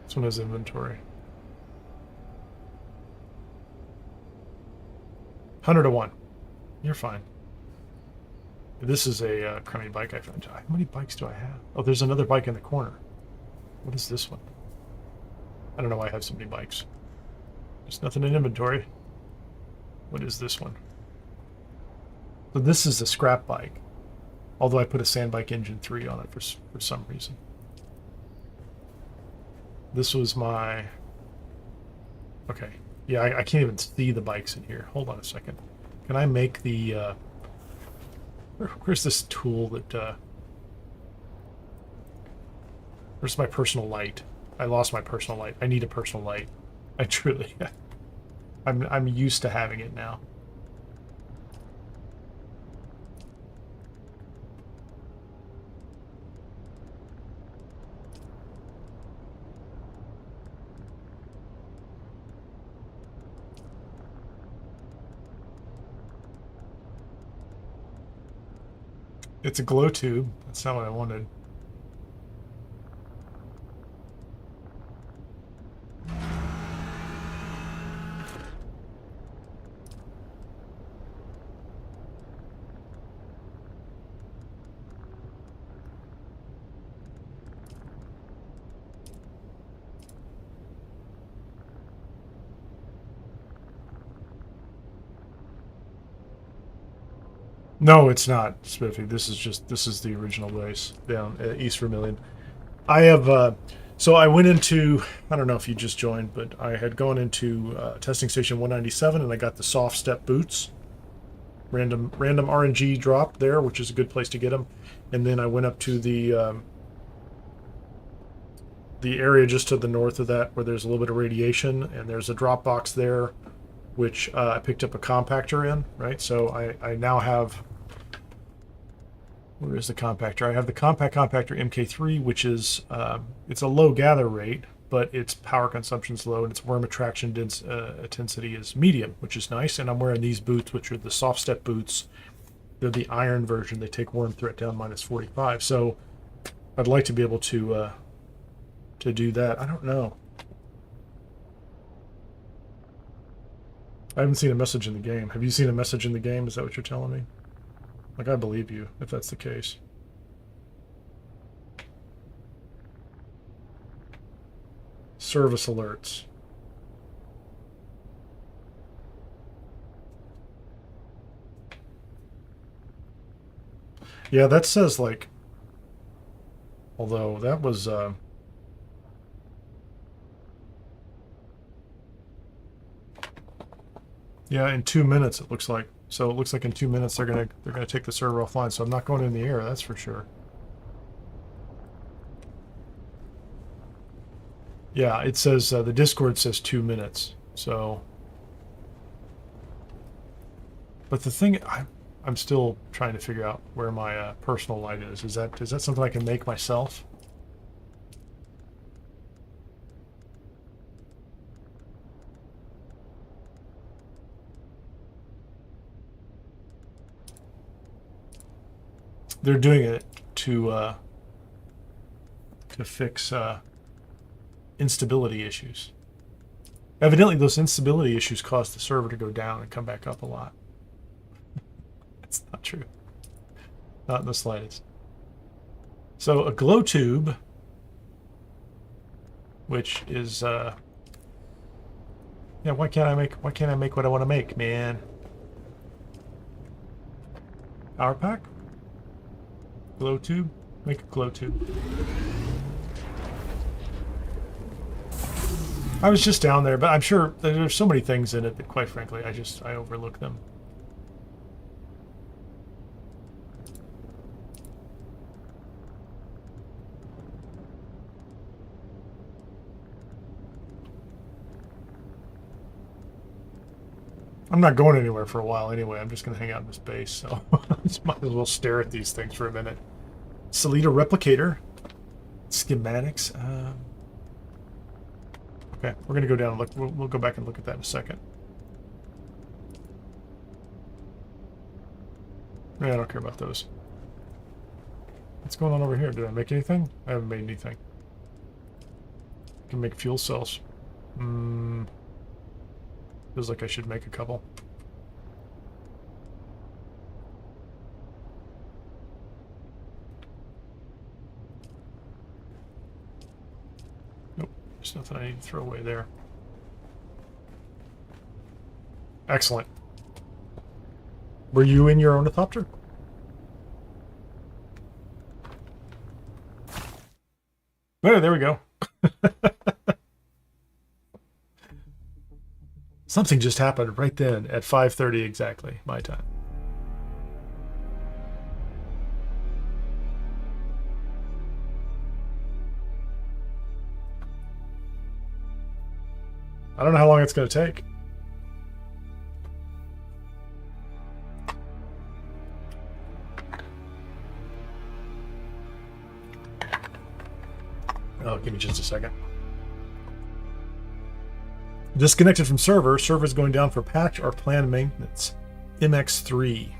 This one has inventory. 100 to 1. You're fine. This is a crummy bike I found. How many bikes do I have? Oh, there's another bike in the corner. What is this one? I don't know why I have so many bikes. There's nothing in inventory. What is this one? So this is a scrap bike. Although I put a sand bike engine 3 on it for some reason. This was my... Okay. Yeah, I can't even see the bikes in here. Hold on a second. Can I make the... Where's this tool that... Where's my personal light? I lost my personal light. I need a personal light. I truly... I'm used to having it now. It's a glow tube. That's not what I wanted. No, it's not Spiffy. This is the original base down at East Vermilion. I have so I went into, I don't know if you just joined, but I had gone into testing station 197 and I got the soft step boots. Random RNG drop there, which is a good place to get them. And then I went up to the area just to the north of that where there's a little bit of radiation and there's a drop box there, which I picked up a compactor in, right? So I now have, where is the compactor? I have the compact compactor MK3, which is, it's a low gather rate, but its power consumption's low and its worm attraction intensity is medium, which is nice. And I'm wearing these boots, which are the soft step boots. They're the iron version. They take worm threat down -45. So I'd like to be able to do that. I don't know. I haven't seen a message in the game. Have you seen a message in the game? Is that what you're telling me? Like, I believe you, if that's the case. Service alerts. Yeah, that says, like... Although, that was... Yeah, in 2 minutes it looks like. So it looks like in 2 minutes they're gonna take the server offline. So I'm not going in the air, that's for sure. Yeah, it says the Discord says 2 minutes. So, but the thing I'm still trying to figure out where my personal light is. Is that something I can make myself? They're doing it to fix instability issues. Evidently, those instability issues caused the server to go down and come back up a lot. That's not true. Not in the slightest. So a glow tube, which is yeah. Why can't I make what I want to make, man? Power pack. Glow tube? Make a glow tube. I was just down there, but I'm sure there's so many things in it that, quite frankly, I overlook them. I'm not going anywhere for a while anyway. I'm just going to hang out in this base, so just might as well stare at these things for a minute. Salida replicator. Schematics. Okay, we're going to go down and look. We'll go back and look at that in a second. Yeah, I don't care about those. What's going on over here? Did I make anything? I haven't made anything. I can make fuel cells. Feels like I should make a couple. Nope, there's nothing I need to throw away there. Excellent. Were you in your ornithopter? There we go. Something just happened right then at 5:30 exactly, my time. I don't know how long it's going to take. Oh, give me just a second. Disconnected from server. Server's going down for patch or planned maintenance. MX3.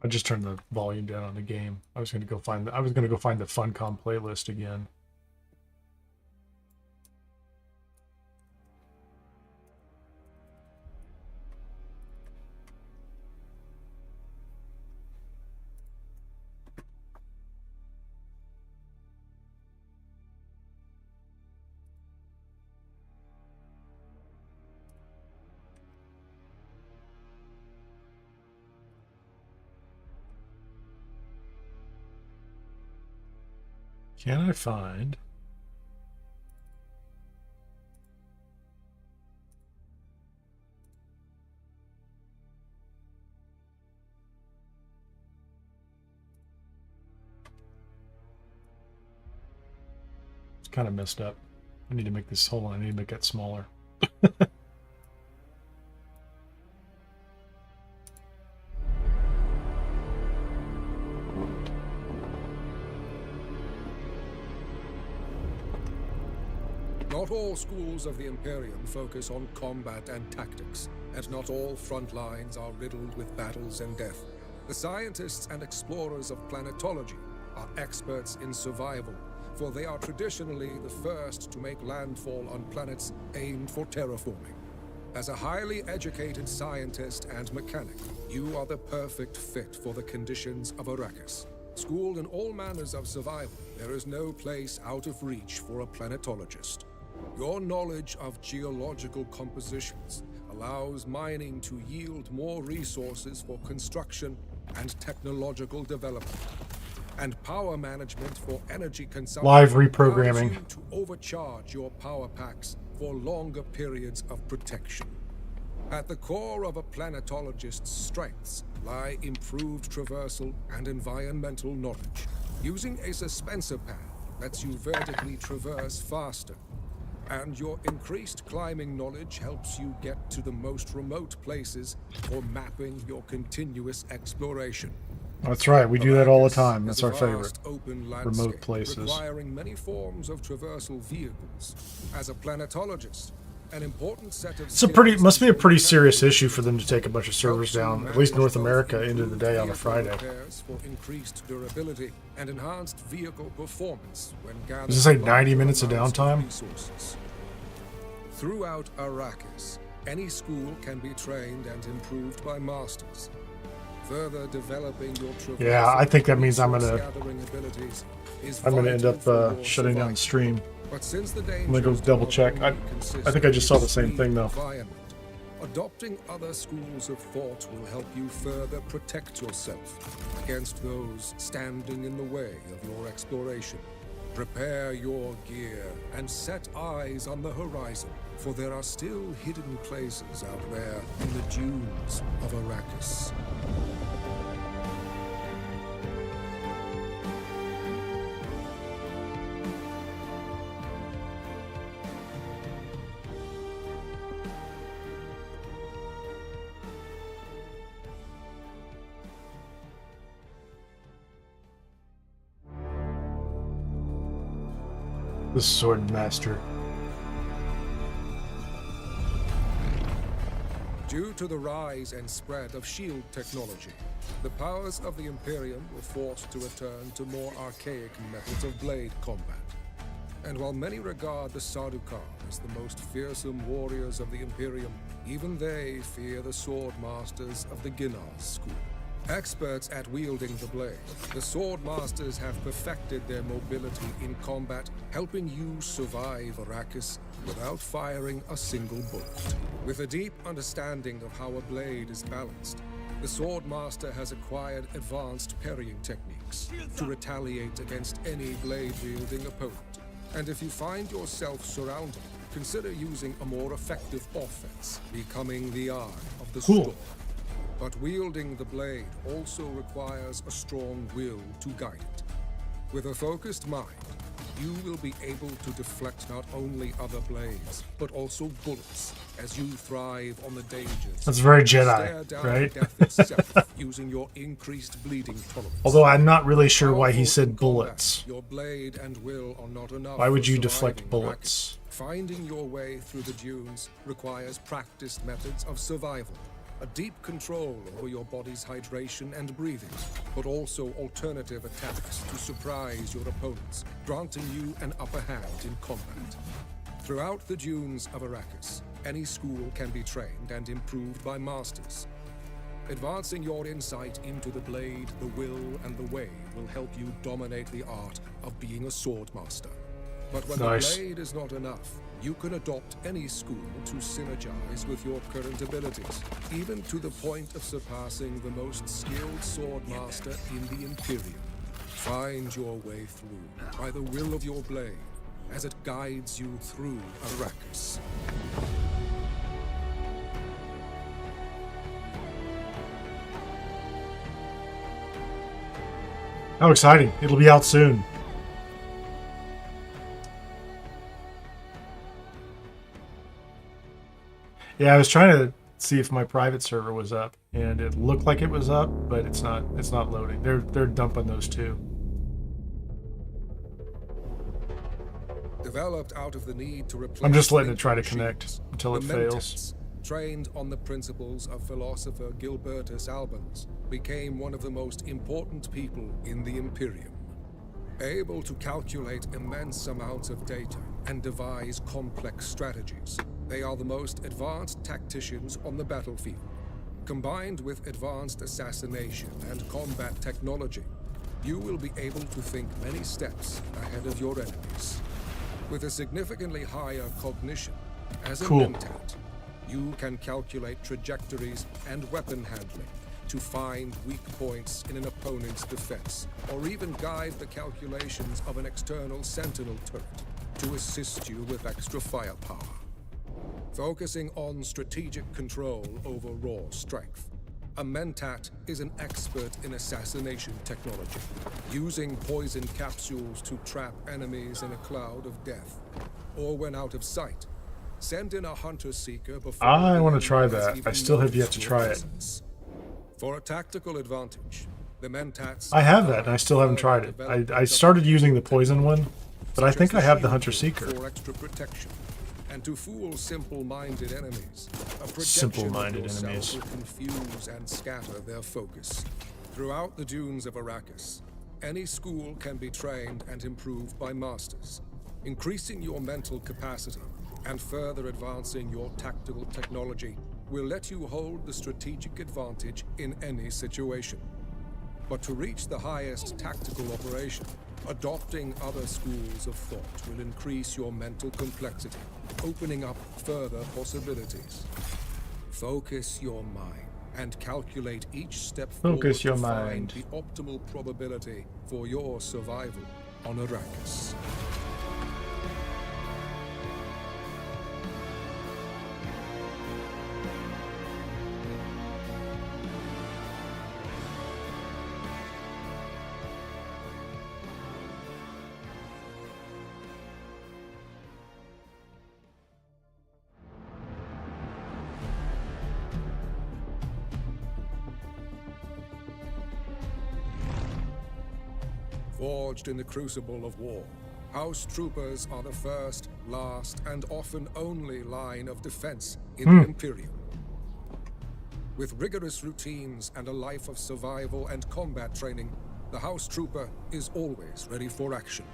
I just turned the volume down on the game. I was going to go find the Funcom playlist again. Can I find... It's kind of messed up. I need to make this... Hold on, I need to make that smaller. Not all schools of the Imperium focus on combat and tactics, and not all front lines are riddled with battles and death. The scientists and explorers of planetology are experts in survival, for they are traditionally the first to make landfall on planets aimed for terraforming. As a highly educated scientist and mechanic, you are the perfect fit for the conditions of Arrakis. Schooled in all manners of survival, there is no place out of reach for a planetologist. Your knowledge of geological compositions allows mining to yield more resources for construction and technological development, and power management for energy consumption Live reprogramming. allows you to overcharge your power packs for longer periods of protection. At the core of a planetologist's strengths lie improved traversal and environmental knowledge. Using a suspensor path lets you vertically traverse faster, and your increased climbing knowledge helps you get to the most remote places for mapping your continuous exploration. That's right. We do that all the time. That's Arrakis our is a favorite. vast open Remote landscape places. requiring many forms of traversal vehicles. As a planetologist, an important set of It's a pretty, skills must be a pretty and serious issue for them to take a bunch of servers down, at least North America, into the day on a vehicle Friday. repairs for increased durability and enhanced vehicle performance when gathering Does it say large 90 minutes of amounts downtime? resources. Throughout Arrakis, any school can be trained and improved by masters. Further developing your Yeah, I think that means I'm gonna gathering abilities is I'm gonna end vital up for your shutting down the survival. stream. But since the I'm gonna go double check. I think I just saw the same thing though. Adopting other schools of thought will help you further protect yourself against those standing in the way of your exploration. Prepare your gear and set eyes on the horizon, for there are still hidden places out there in the dunes of Arrakis. The Sword Master. Due to the rise and spread of shield technology, the powers of the Imperium were forced to return to more archaic methods of blade combat. And while many regard the Sardaukar as the most fearsome warriors of the Imperium, even they fear the sword masters of the Kineer school. Experts at wielding the blade, the sword masters have perfected their mobility in combat, helping you survive Arrakis without firing a single bullet. With a deep understanding of how a blade is balanced, the sword master has acquired advanced parrying techniques to retaliate against any blade-wielding opponent. And if you find yourself surrounded, consider using a more effective offense, becoming the eye of the storm. But wielding the blade also requires a strong will to guide it. With a focused mind, you will be able to deflect not only other blades, but also bullets, as you thrive on the dangers. That's very Stare Jedi, down right? death itself, using your increased bleeding tolerance. Although I'm not really sure why he Powerful said in bullets. combat, your blade and will are not enough. Why would for you deflect surviving bullets? Arrakis. Finding your way through the dunes requires practiced methods of survival. A deep control over your body's hydration and breathing, but also alternative attacks to surprise your opponents, granting you an upper hand in combat. Throughout the dunes of Arrakis, any school can be trained and improved by masters. Advancing your insight into the blade, the will, and the way will help you dominate the art of being a sword master. But when Nice. the blade is not enough, you can adopt any school to synergize with your current abilities, even to the point of surpassing the most skilled sword master in the Imperium. Find your way through by the will of your blade, as it guides you through Arrakis. How exciting. It'll be out soon. Yeah, I was trying to see if my private server was up, and it looked like it was up, but it's not. It's not loading. They're dumping those too. Developed out of the need to replace I'm just letting it try to lingering connect shields, until it the fails. Mentats, trained on the principles of philosopher Gilbertus Albans, became one of the most important people in the Imperium. Able to calculate immense amounts of data and devise complex strategies, they are the most advanced tacticians on the battlefield. Combined with advanced assassination and combat technology, you will be able to think many steps ahead of your enemies. With a significantly higher cognition, as a Cool. Mentat, you can calculate trajectories and weapon handling to find weak points in an opponent's defense, or even guide the calculations of an external sentinel turret to assist you with extra firepower. Focusing on strategic control over raw strength, a Mentat is an expert in assassination technology, using poison capsules to trap enemies in a cloud of death, or when out of sight, send in a hunter-seeker before I the want to enemy try has that. I even still have yet noticed to your try it. presence. For a tactical advantage, The mentats I have that, and I still haven't tried it. I started using the poison one, but I think I have the Hunter Seeker. For extra protection. And to fool simple-minded enemies, a projection Simple-minded of yourself enemies. will confuse and scatter their focus. Throughout the dunes of Arrakis, any school can be trained and improved by masters, increasing your mental capacity and further advancing your tactical technology will let you hold the strategic advantage in any situation. But to reach the highest tactical operation, adopting other schools of thought will increase your mental complexity, opening up further possibilities. Focus your mind and calculate each step Focus forward your to mind. find the optimal probability for your survival on Arrakis. Forged in the crucible of war, House Troopers are the first, last, and often only line of defense in the Imperium. With rigorous routines and a life of survival and combat training, the House Trooper is always ready for action.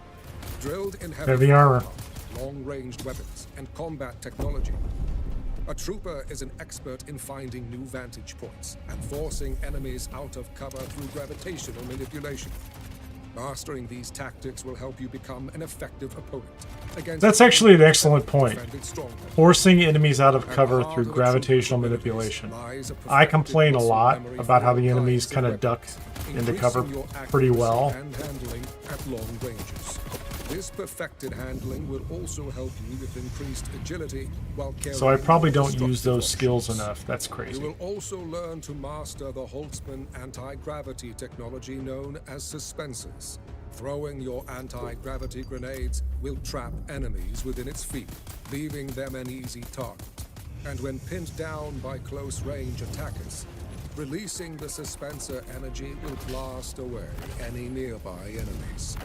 Drilled in Heavy armor, long-ranged weapons, and combat technology, a trooper is an expert in finding new vantage points and forcing enemies out of cover through gravitational manipulation. Mastering these tactics will help you become an effective opponent against. That's actually an excellent point. defended stronghold. Forcing enemies out of At the cover heart through of the gravitational trooper's manipulation. abilities lies a I perfected complain a muscle lot memory about how for the all enemies kinds of kind of duck weapons, into cover increasing your pretty accuracy well. and handling at long ranges. This perfected handling will also help you with increased agility while carrying So I probably don't destructive use those skills options. enough. That's You crazy. will also learn to master the Holtzman anti-gravity technology known as suspensors. Throwing your anti-gravity grenades will trap enemies within its field, leaving them an easy target. And when pinned down by close-range attackers, releasing the suspensor energy will blast away any nearby enemies.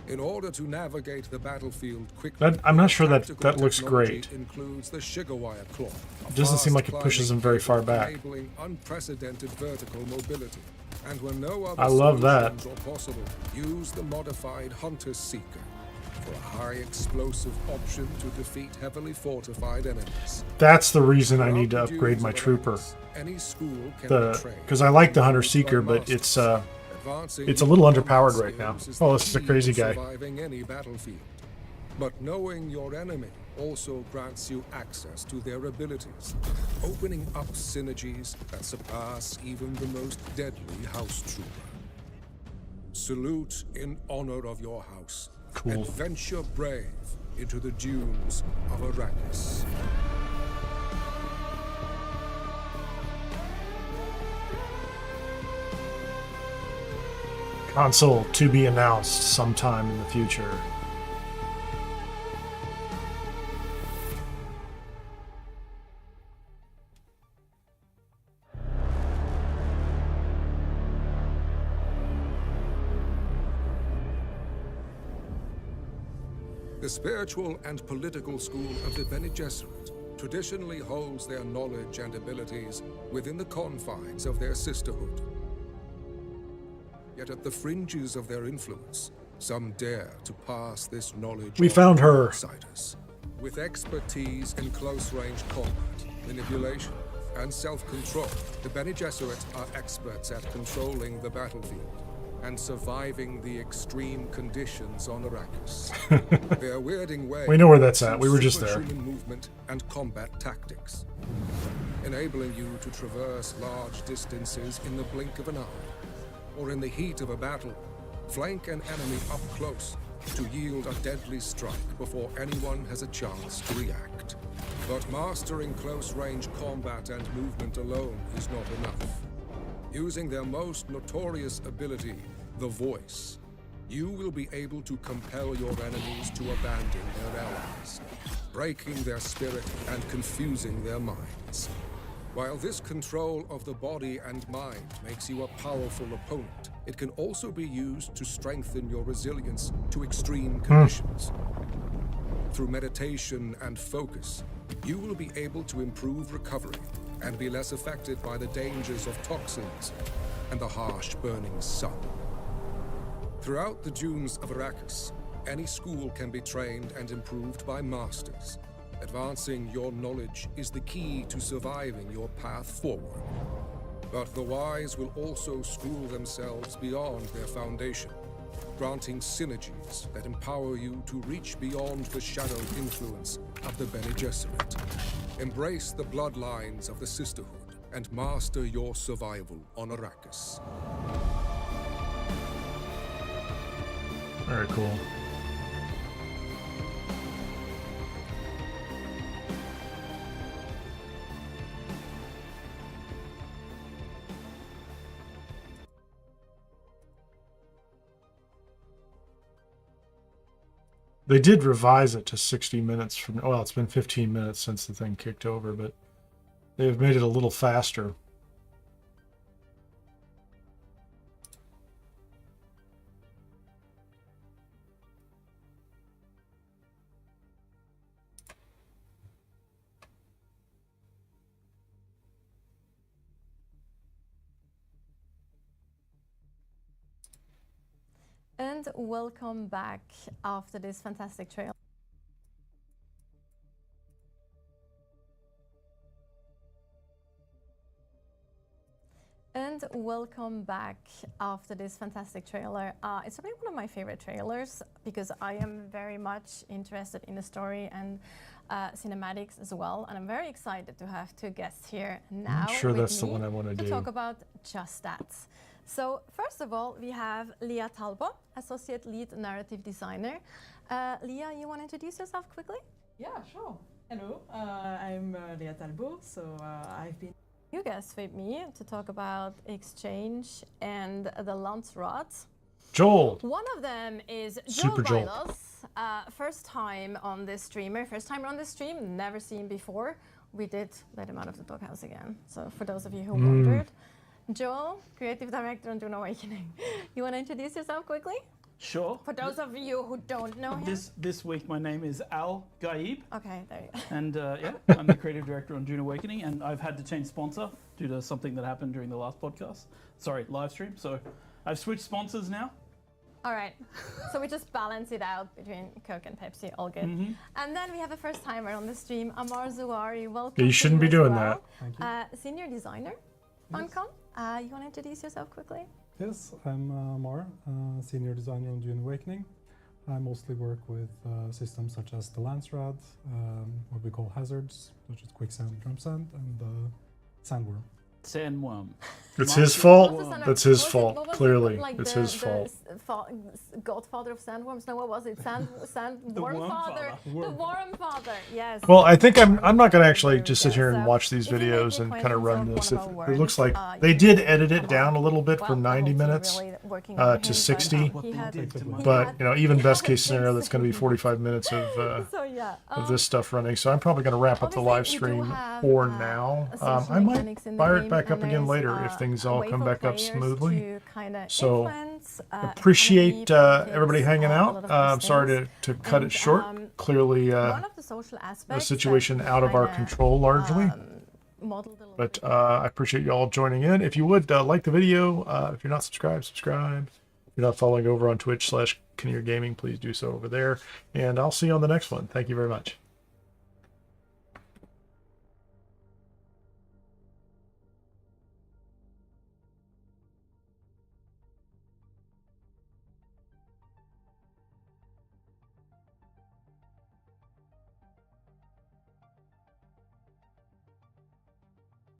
In order to navigate the battlefield quickly, I'm not sure that tactical looks technology great. includes the sugar wire claw. It doesn't seem like it pushes them very far back. Enabling unprecedented vertical mobility. And when no other I love that. solutions are possible, use the modified Hunter Seeker for a high explosive option to defeat heavily fortified enemies. That's the reason I need to Throughout the upgrade dunes my of trooper. Arrakis, any school can be trained Because I like the and Hunter used Seeker, by but it's masters. Advancing it's a little your underpowered combat right now. skills Oh, the this is a key crazy to guy. surviving any battlefield. But knowing your enemy also grants you access to their abilities, opening up synergies that surpass even the most deadly house trooper. Salute in honor of your house, Cool. and venture brave into the dunes of Arrakis. Console to be announced sometime in the future. The spiritual and political school of the Bene Gesserit traditionally holds their knowledge and abilities within the confines of their sisterhood. Yet at the fringes of their influence, some dare to pass this knowledge We on found to her. outsiders. With expertise in close-range combat, manipulation, and self-control, the Bene Gesserit are experts at controlling the battlefield and surviving the extreme conditions on Arrakis. Their weirding way. We know where that's at. We were just there. Superhuman movement and combat tactics, enabling you to traverse large distances in the blink of an eye, or in the heat of a battle, flank an enemy up close to yield a deadly strike before anyone has a chance to react. But mastering close-range combat and movement alone is not enough. Using their most notorious ability, the Voice, you will be able to compel your enemies to abandon their allies, breaking their spirit and confusing their minds. While this control of the body and mind makes you a powerful opponent, it can also be used to strengthen your resilience to extreme conditions. Through meditation and focus, you will be able to improve recovery and be less affected by the dangers of toxins and the harsh burning sun. Throughout the dunes of Arrakis, any school can be trained and improved by masters. Advancing your knowledge is the key to surviving your path forward. But the wise will also school themselves beyond their foundation, granting synergies that empower you to reach beyond the shadowed influence of the Bene Gesserit. Embrace the bloodlines of the Sisterhood and master your survival on Arrakis. Very cool. They did revise it to 60 minutes from, well, it's been 15 minutes since the thing kicked over, but they've made it a little faster. And welcome back after this fantastic trailer. And welcome back after this fantastic trailer. It's probably one of my favorite trailers because I am very much interested in the story and cinematics as well. And I'm very excited to have two guests here now. I'm sure with that's the me one I want to do. talk about just that. So first of all, we have Leah Talbot, Associate Lead Narrative Designer. Leah, you want to introduce yourself quickly? Yeah, sure. Hello, I'm Leah Talbot. So I've been. You guys with me to talk about Exchange and the Landsrod. Joel. One of them is Super Joel Joel. Vilas. First time on this streamer, first time on this stream, never seen before. We did let him out of the doghouse again. So for those of you who wondered. Joel, Creative Director on Dune Awakening. You want to introduce yourself quickly? Sure. For those of you who don't know him. This week my name is Al Gaib, Okay, there you go. and yeah, I'm the creative director on Dune Awakening, and I've had to change sponsor due to something that happened during the last podcast. Sorry, live stream. So I've switched sponsors now. All right, so we just balance it out between Coke and Pepsi, all good. And then we have a first timer on the stream, Amar Zouari. Welcome. Yeah, you shouldn't to be you as doing well. that. Senior designer, Funcom. You want to introduce yourself quickly? Yes, I'm Mar, Senior Designer on Dune Awakening. I mostly work with systems such as the Landsrod, what we call hazards, such as quicksand, drum sand, and sandworm. Sandworm. It's his fault. What's the sandworm? That's his What fault. was it, Clearly, like it's the- his fault. Godfather of sandworms? No, what was it? Worm worm father. father. The worm father. Yes. Well, I think I'm not going to actually just sit here and So, watch these if you make videos any and kind of questions run of this. one If of our it looks worms, like they you did can edit it come down on. a little bit Well, from the whole 90 team minutes. really working to on him, but, 60. he had- Did to he my- But had- you know, even he best had case scenario, things- that's going to be 45 minutes of So yeah. this stuff running. So I'm probably going to wrap up the live Obviously, we do stream have, for now. social I might mechanics in the fire it game, back up and again there's, later if things a all way come for back up players smoothly. to kinda So, influence, Appreciate economy, everybody politics, hanging a out. lot of I'm these sorry things. to cut it And, short. Clearly, one of the social a aspects situation that out of our kinda, control largely. modeled a little But bit I appreciate you all joining in. If you would like the video, if you're not subscribed, subscribe. If you're not following over on Twitch/Kineer Gaming, please do so over there. And I'll see you on the next one. Thank you very much.